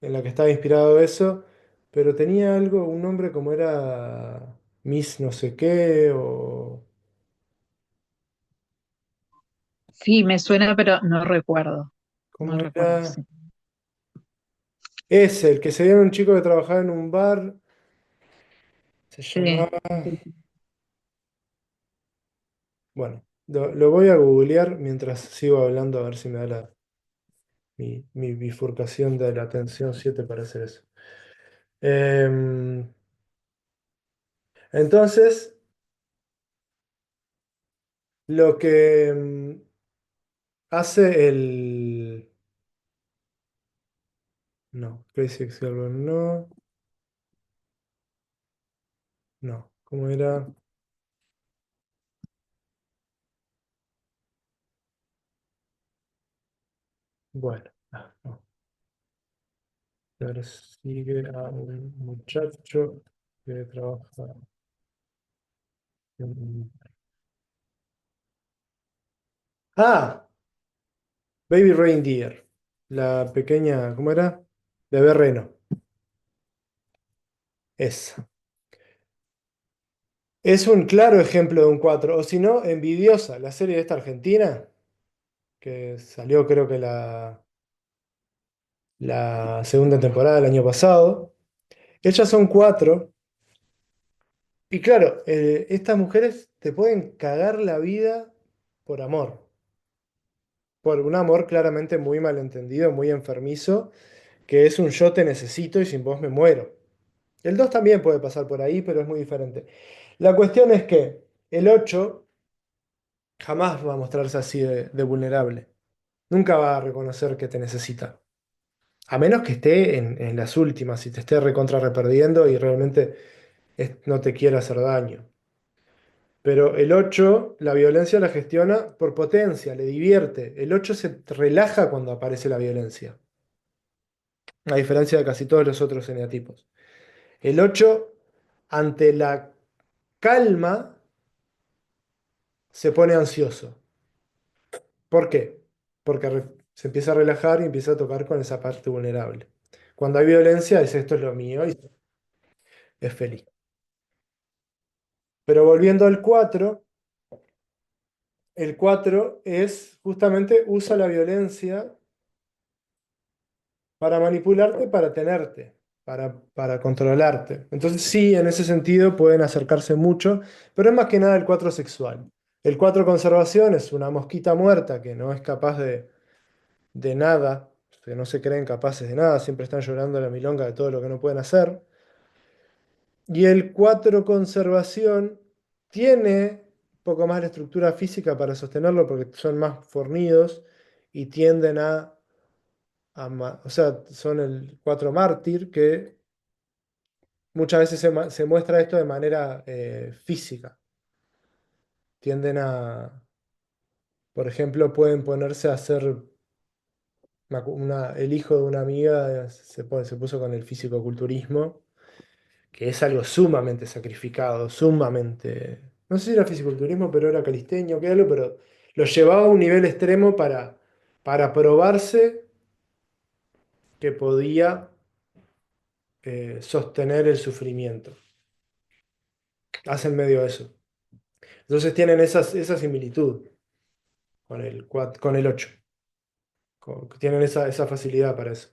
Speaker 1: en la que estaba inspirado eso, pero tenía un nombre como era Miss no sé qué, o
Speaker 2: Sí, me suena, pero no recuerdo. No
Speaker 1: cómo
Speaker 2: recuerdo,
Speaker 1: era.
Speaker 2: sí.
Speaker 1: Ese, el que se veía en un chico que trabajaba en un bar, se
Speaker 2: Sí,
Speaker 1: llamaba.
Speaker 2: sí, sí.
Speaker 1: Bueno, lo voy a googlear mientras sigo hablando a ver si me da mi bifurcación de la atención 7 para hacer eso. Em, entonces, lo que hace el. No, Crazy Ex-Girlfriend no, no. ¿Cómo era? Bueno, no. Persigue a un muchacho que trabaja en. Ah, Baby Reindeer. La pequeña, ¿cómo era? Bebé reno. Esa. Es un claro ejemplo de un 4 o si no, Envidiosa, la serie de esta argentina, que salió creo que la segunda temporada del año pasado. Ellas son 4, y claro, estas mujeres te pueden cagar la vida por amor, por un amor claramente muy malentendido, muy enfermizo, que es un yo te necesito y sin vos me muero. El 2 también puede pasar por ahí, pero es muy diferente. La cuestión es que el 8 jamás va a mostrarse así de vulnerable. Nunca va a reconocer que te necesita. A menos que esté en las últimas y te esté recontra reperdiendo y realmente no te quiera hacer daño. Pero el 8 la violencia la gestiona por potencia, le divierte. El 8 se relaja cuando aparece la violencia, a diferencia de casi todos los otros eneatipos. El 8 ante la calma, se pone ansioso. ¿Por qué? Porque se empieza a relajar y empieza a tocar con esa parte vulnerable. Cuando hay violencia, dice esto es lo mío y es feliz. Pero volviendo al 4, el 4 es justamente usa la violencia para manipularte, para tenerte, para controlarte. Entonces sí, en ese sentido pueden acercarse mucho, pero es más que nada el 4 sexual. El 4 conservación es una mosquita muerta que no es capaz de nada, que no se creen capaces de nada, siempre están llorando la milonga de todo lo que no pueden hacer. Y el 4 conservación tiene un poco más la estructura física para sostenerlo porque son más fornidos y tienden o sea, son el 4 mártir que muchas veces se muestra esto de manera física. Tienden a, por ejemplo, pueden ponerse a hacer, el hijo de una amiga se puso con el fisicoculturismo, que es algo sumamente sacrificado, sumamente, no sé si era fisiculturismo, pero era calisteño, que algo, pero lo llevaba a un nivel extremo para probarse que podía sostener el sufrimiento. Hacen medio eso. Entonces tienen esa similitud con el 8. Tienen esa facilidad para eso.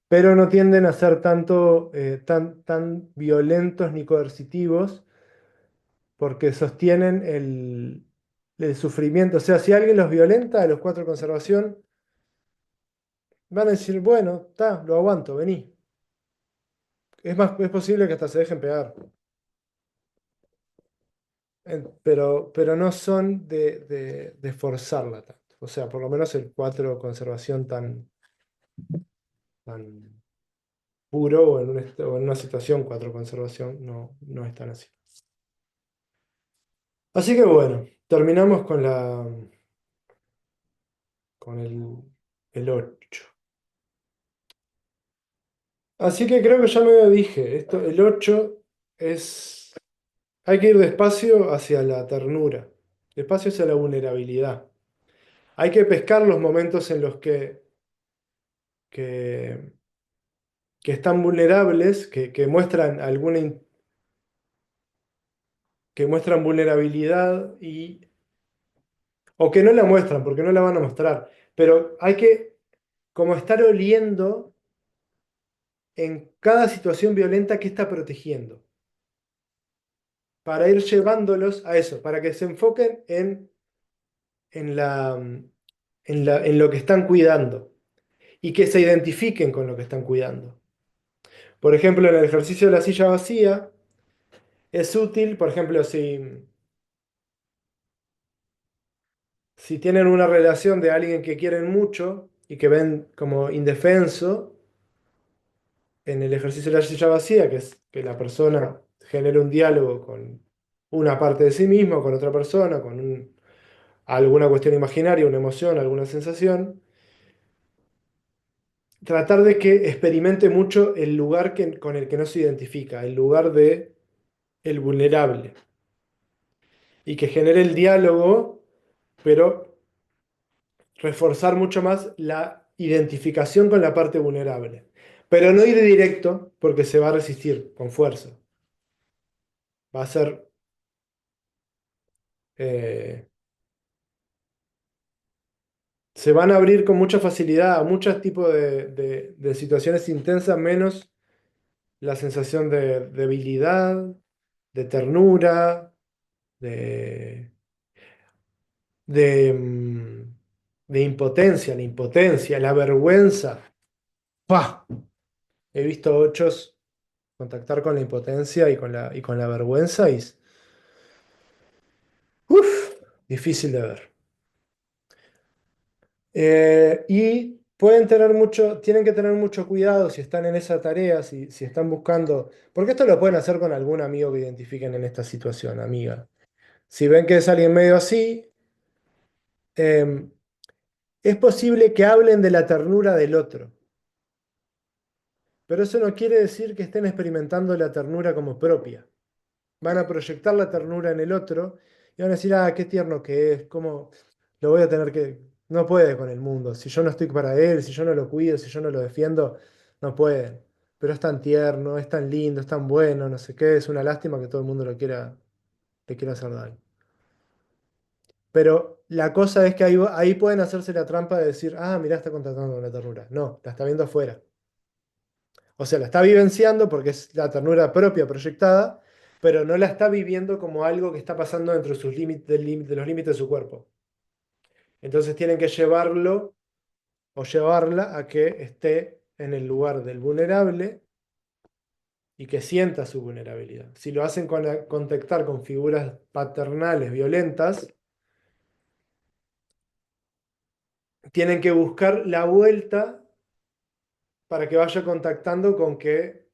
Speaker 1: Pero no tienden a ser tan violentos ni coercitivos porque sostienen el sufrimiento. O sea, si alguien los violenta a los 4 conservación, van a decir, bueno, está, lo aguanto, vení. Es posible que hasta se dejen pegar. Pero no son de forzarla tanto. O sea, por lo menos el 4 conservación tan puro o en una situación 4 conservación no es tan así. Así que bueno, terminamos con el 8. Así que creo que ya me lo dije, el 8 es... Hay que ir despacio hacia la ternura, despacio hacia la vulnerabilidad. Hay que pescar los momentos en los que, que están vulnerables, que muestran que muestran vulnerabilidad o que no la muestran, porque no la van a mostrar. Pero hay que como estar oliendo en cada situación violenta que está protegiendo, para ir llevándolos a eso, para que se enfoquen en en lo que están cuidando y que se identifiquen con lo que están cuidando. Por ejemplo, en el ejercicio de la silla vacía, es útil, por ejemplo, si tienen una relación de alguien que quieren mucho y que ven como indefenso, en el ejercicio de la silla vacía, que es que la persona genere un diálogo con una parte de sí mismo, con otra persona, alguna cuestión imaginaria, una emoción, alguna sensación, tratar de que experimente mucho el lugar con el que no se identifica, el lugar de el vulnerable, y que genere el diálogo, pero reforzar mucho más la identificación con la parte vulnerable. Pero no ir directo porque se va a resistir con fuerza. Va a ser eh, se van a abrir con mucha facilidad a muchos tipos de situaciones intensas, menos la sensación de debilidad, de ternura, de, de, mm, de impotencia, la vergüenza. ¡Pah! He visto ochos contactar con la impotencia y con la vergüenza y uf, difícil de ver. Y tienen que tener mucho cuidado si están en esa tarea, si están buscando, porque esto lo pueden hacer con algún amigo que identifiquen en esta situación, amiga. Si ven que es alguien medio así, eh, es posible que hablen de la ternura del otro, pero eso no quiere decir que estén experimentando la ternura como propia. Van a proyectar la ternura en el otro y van a decir, ah, qué tierno que es, cómo lo voy a tener que... No puede con el mundo. Si yo no estoy para él, si yo no lo cuido, si yo no lo defiendo, no puede. Pero es tan tierno, es tan lindo, es tan bueno, no sé qué. Es una lástima que todo el mundo le quiera hacer daño. Pero la cosa es que ahí pueden hacerse la trampa de decir, ah, mirá, está contratando la ternura. No, la está viendo afuera. O sea, la está vivenciando porque es la ternura propia proyectada, pero no la está viviendo como algo que está pasando dentro de sus límites, de los límites de su cuerpo. Entonces tienen que llevarlo o llevarla a que esté en el lugar del vulnerable y que sienta su vulnerabilidad. Si lo hacen contactar con figuras paternales violentas, tienen que buscar la vuelta para que vaya contactando con que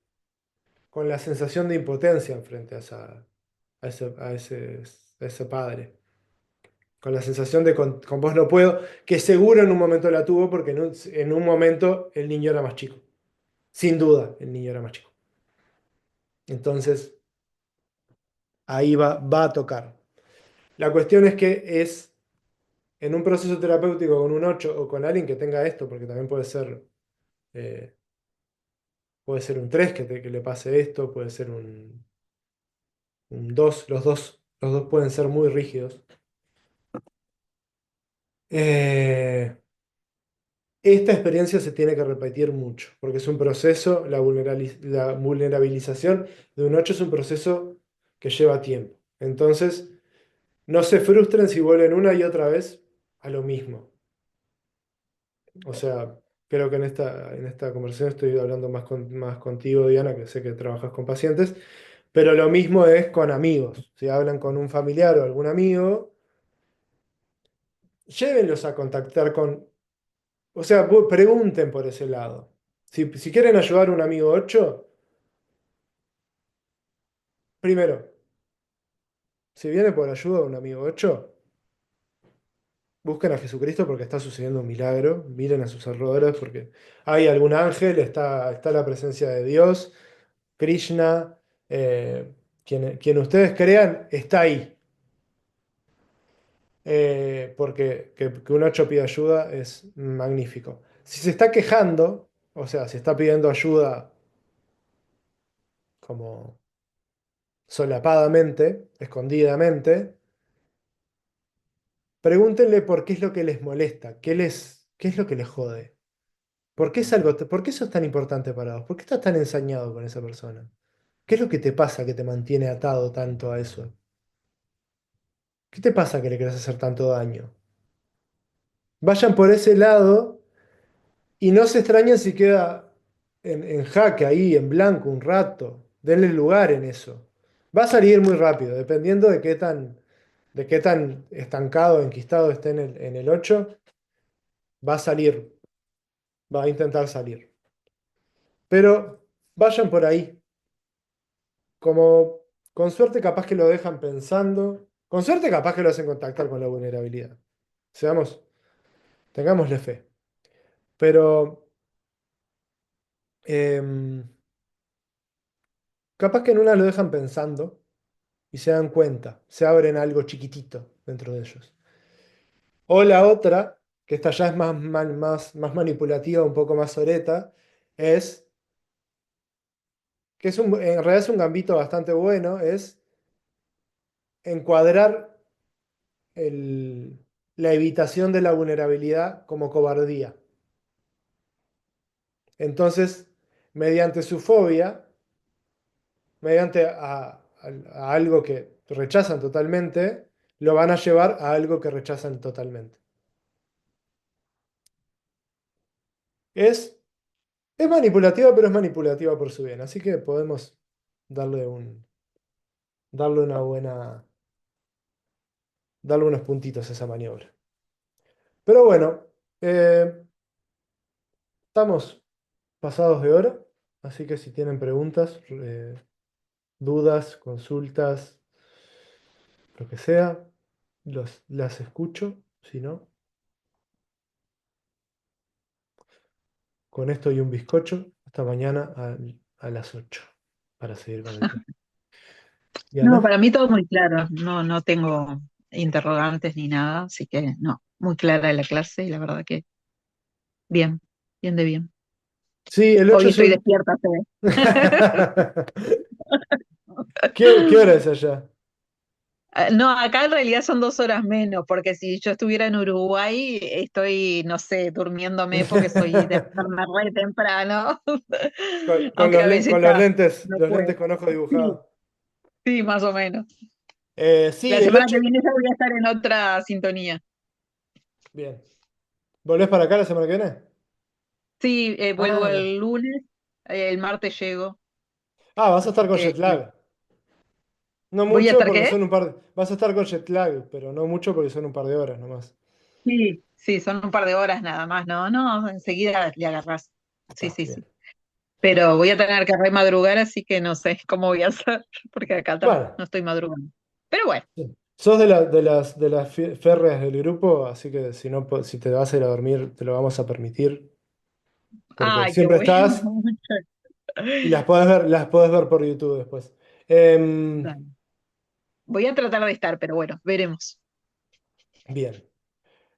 Speaker 1: con la sensación de impotencia frente a ese padre. Con la sensación de con vos no puedo, que seguro en un momento la tuvo porque en un momento el niño era más chico. Sin duda, el niño era más chico. Entonces, ahí va a tocar. La cuestión es que es en un proceso terapéutico con un 8 o con alguien que tenga esto, porque también eh, puede ser un 3 que le pase esto, puede ser un 2 los dos pueden ser muy rígidos. Eh, Esta experiencia se tiene que repetir mucho, porque es un proceso, la vulnerabilización de un 8 es un proceso que lleva tiempo. Entonces, no se frustren si vuelven una y otra vez a lo mismo. O sea, creo que en esta conversación estoy hablando más contigo, Diana, que sé que trabajas con pacientes, pero lo mismo es con amigos. Si hablan con un familiar o algún amigo, llévenlos a contactar con, o sea, pregunten por ese lado. Si quieren ayudar a un amigo 8, primero, si viene por ayuda a un amigo 8, busquen a Jesucristo porque está sucediendo un milagro. Miren a sus alrededores porque hay algún ángel, está la presencia de Dios, Krishna, quien ustedes crean, está ahí. Porque que un 8 pida ayuda es magnífico. Si se está quejando, o sea, si está pidiendo ayuda como solapadamente, escondidamente, pregúntenle por qué es lo que les molesta, qué es lo que les jode. ¿Por qué eso es tan importante para vos? ¿Por qué estás tan ensañado con esa persona? ¿Qué es lo que te pasa que te mantiene atado tanto a eso? ¿Qué te pasa que le querés hacer tanto daño? Vayan por ese lado y no se extrañen si queda en jaque ahí, en blanco, un rato. Denle lugar en eso. Va a salir muy rápido, dependiendo de qué tan estancado, enquistado esté en el 8, va a salir, va a intentar salir. Pero vayan por ahí. Como con suerte capaz que lo dejan pensando. Con suerte capaz que lo hacen contactar con la vulnerabilidad. Seamos, tengámosle fe. Pero em, capaz que en una lo dejan pensando y se dan cuenta, se abren algo chiquitito dentro de ellos. O la otra, que esta ya es más manipulativa, un poco más soreta, es que en realidad es un gambito bastante bueno, es encuadrar la evitación de la vulnerabilidad como cobardía. Entonces, mediante su fobia, mediante a algo que rechazan totalmente, lo van a llevar a algo que rechazan totalmente. Es, es manipulativa, pero es manipulativa por su bien. Así que podemos darle darle una buena, darle unos puntitos a esa maniobra. Pero bueno, eh, estamos pasados de hora, así que si tienen preguntas, dudas, consultas, lo que sea, las escucho. Si no, con esto y un bizcocho, hasta mañana a las 8 para seguir con el tema.
Speaker 2: No,
Speaker 1: Diana.
Speaker 2: para mí todo muy claro. No, no tengo interrogantes ni nada, así que no, muy clara la clase y la verdad que bien, bien de bien.
Speaker 1: Sí, el 8
Speaker 2: Hoy
Speaker 1: es
Speaker 2: estoy
Speaker 1: un...
Speaker 2: despierta, se ve.
Speaker 1: ¿Qué hora es allá?
Speaker 2: No, acá en realidad son 2 horas menos, porque si yo estuviera en Uruguay, estoy, no sé, durmiéndome porque soy de acostarme re temprano, aunque a veces
Speaker 1: Con
Speaker 2: ya no
Speaker 1: los lentes
Speaker 2: puedo.
Speaker 1: con ojo
Speaker 2: Sí,
Speaker 1: dibujado.
Speaker 2: sí, más o menos.
Speaker 1: Sí,
Speaker 2: La
Speaker 1: el
Speaker 2: semana
Speaker 1: 8.
Speaker 2: que viene ya voy a estar en otra sintonía.
Speaker 1: Bien. ¿Volvés para acá la semana que viene?
Speaker 2: Sí, vuelvo
Speaker 1: Ah, bien.
Speaker 2: el lunes, el martes llego,
Speaker 1: Ah, vas a
Speaker 2: así
Speaker 1: estar con
Speaker 2: que
Speaker 1: jet lag. No
Speaker 2: ¿voy a
Speaker 1: mucho
Speaker 2: estar
Speaker 1: porque
Speaker 2: qué?
Speaker 1: son un vas a estar con jet lag, pero no mucho porque son un par de horas nomás.
Speaker 2: Sí, sí, son un par de horas nada más, no, no, enseguida le agarrás. Sí,
Speaker 1: Está
Speaker 2: sí,
Speaker 1: bien.
Speaker 2: sí. pero voy a tener que remadrugar, así que no sé cómo voy a hacer, porque acá
Speaker 1: Bueno,
Speaker 2: no estoy madrugando. Pero bueno,
Speaker 1: sí. Sos de las férreas del grupo, así que si no, si te vas a ir a dormir, te lo vamos a permitir, porque
Speaker 2: ay, qué
Speaker 1: siempre
Speaker 2: bueno.
Speaker 1: estás y las podés ver por YouTube después. Em,
Speaker 2: Dale. Voy a tratar de estar, pero bueno, veremos.
Speaker 1: bien.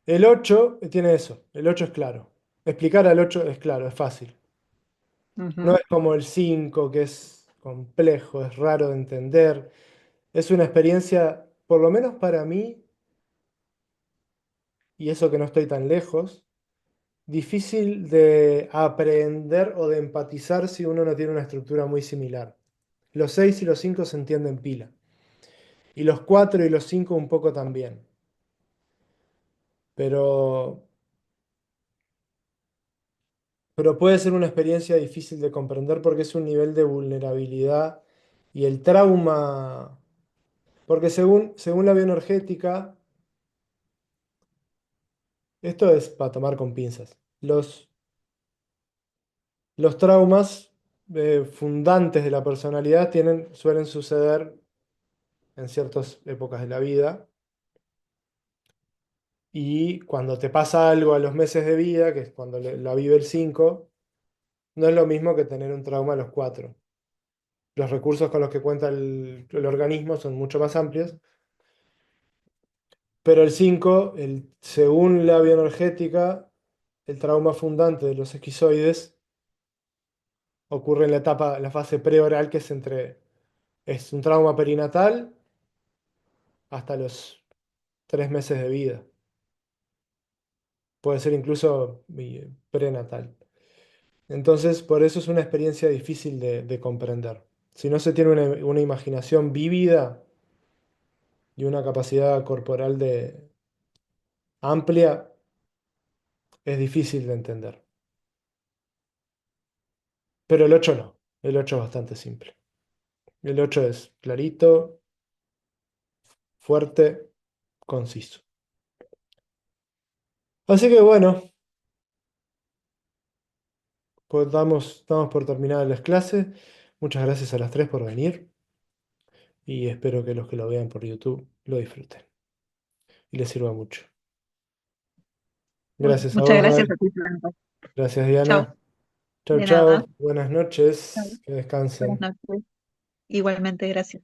Speaker 1: El 8 tiene eso, el 8 es claro. Explicar al 8 es claro, es fácil. No
Speaker 2: Ujú.
Speaker 1: es como el 5 que es complejo, es raro de entender. Es una experiencia, por lo menos para mí, y eso que no estoy tan lejos, difícil de aprender o de empatizar si uno no tiene una estructura muy similar. Los 6 y los 5 se entienden pila. Y los 4 y los 5 un poco también. Pero, pero puede ser una experiencia difícil de comprender porque es un nivel de vulnerabilidad y el trauma. Porque según la bioenergética, esto es para tomar con pinzas. Los traumas fundantes de la personalidad suelen suceder en ciertas épocas de la vida. Y cuando te pasa algo a los meses de vida, que es cuando la vive el 5, no es lo mismo que tener un trauma a los 4. Los recursos con los que cuenta el organismo son mucho más amplios, pero el 5, según la bioenergética, el trauma fundante de los esquizoides ocurre en la fase preoral, que es un trauma perinatal hasta los 3 meses de vida. Puede ser incluso prenatal. Entonces, por eso es una experiencia difícil de comprender. Si no se tiene una imaginación vívida y una capacidad corporal amplia, es difícil de entender. Pero el 8 no. El 8 es bastante simple. El 8 es clarito, fuerte, conciso. Así que bueno, pues estamos por terminar las clases. Muchas gracias a las tres por venir y espero que los que lo vean por YouTube lo disfruten y les sirva mucho.
Speaker 2: Bueno,
Speaker 1: Gracias a
Speaker 2: muchas
Speaker 1: vos,
Speaker 2: gracias
Speaker 1: Gaby.
Speaker 2: a ti, Franco.
Speaker 1: Gracias,
Speaker 2: Chao.
Speaker 1: Diana. Chau,
Speaker 2: De nada.
Speaker 1: chau. Buenas
Speaker 2: Chao.
Speaker 1: noches. Que
Speaker 2: Buenas
Speaker 1: descansen.
Speaker 2: noches. Igualmente, gracias.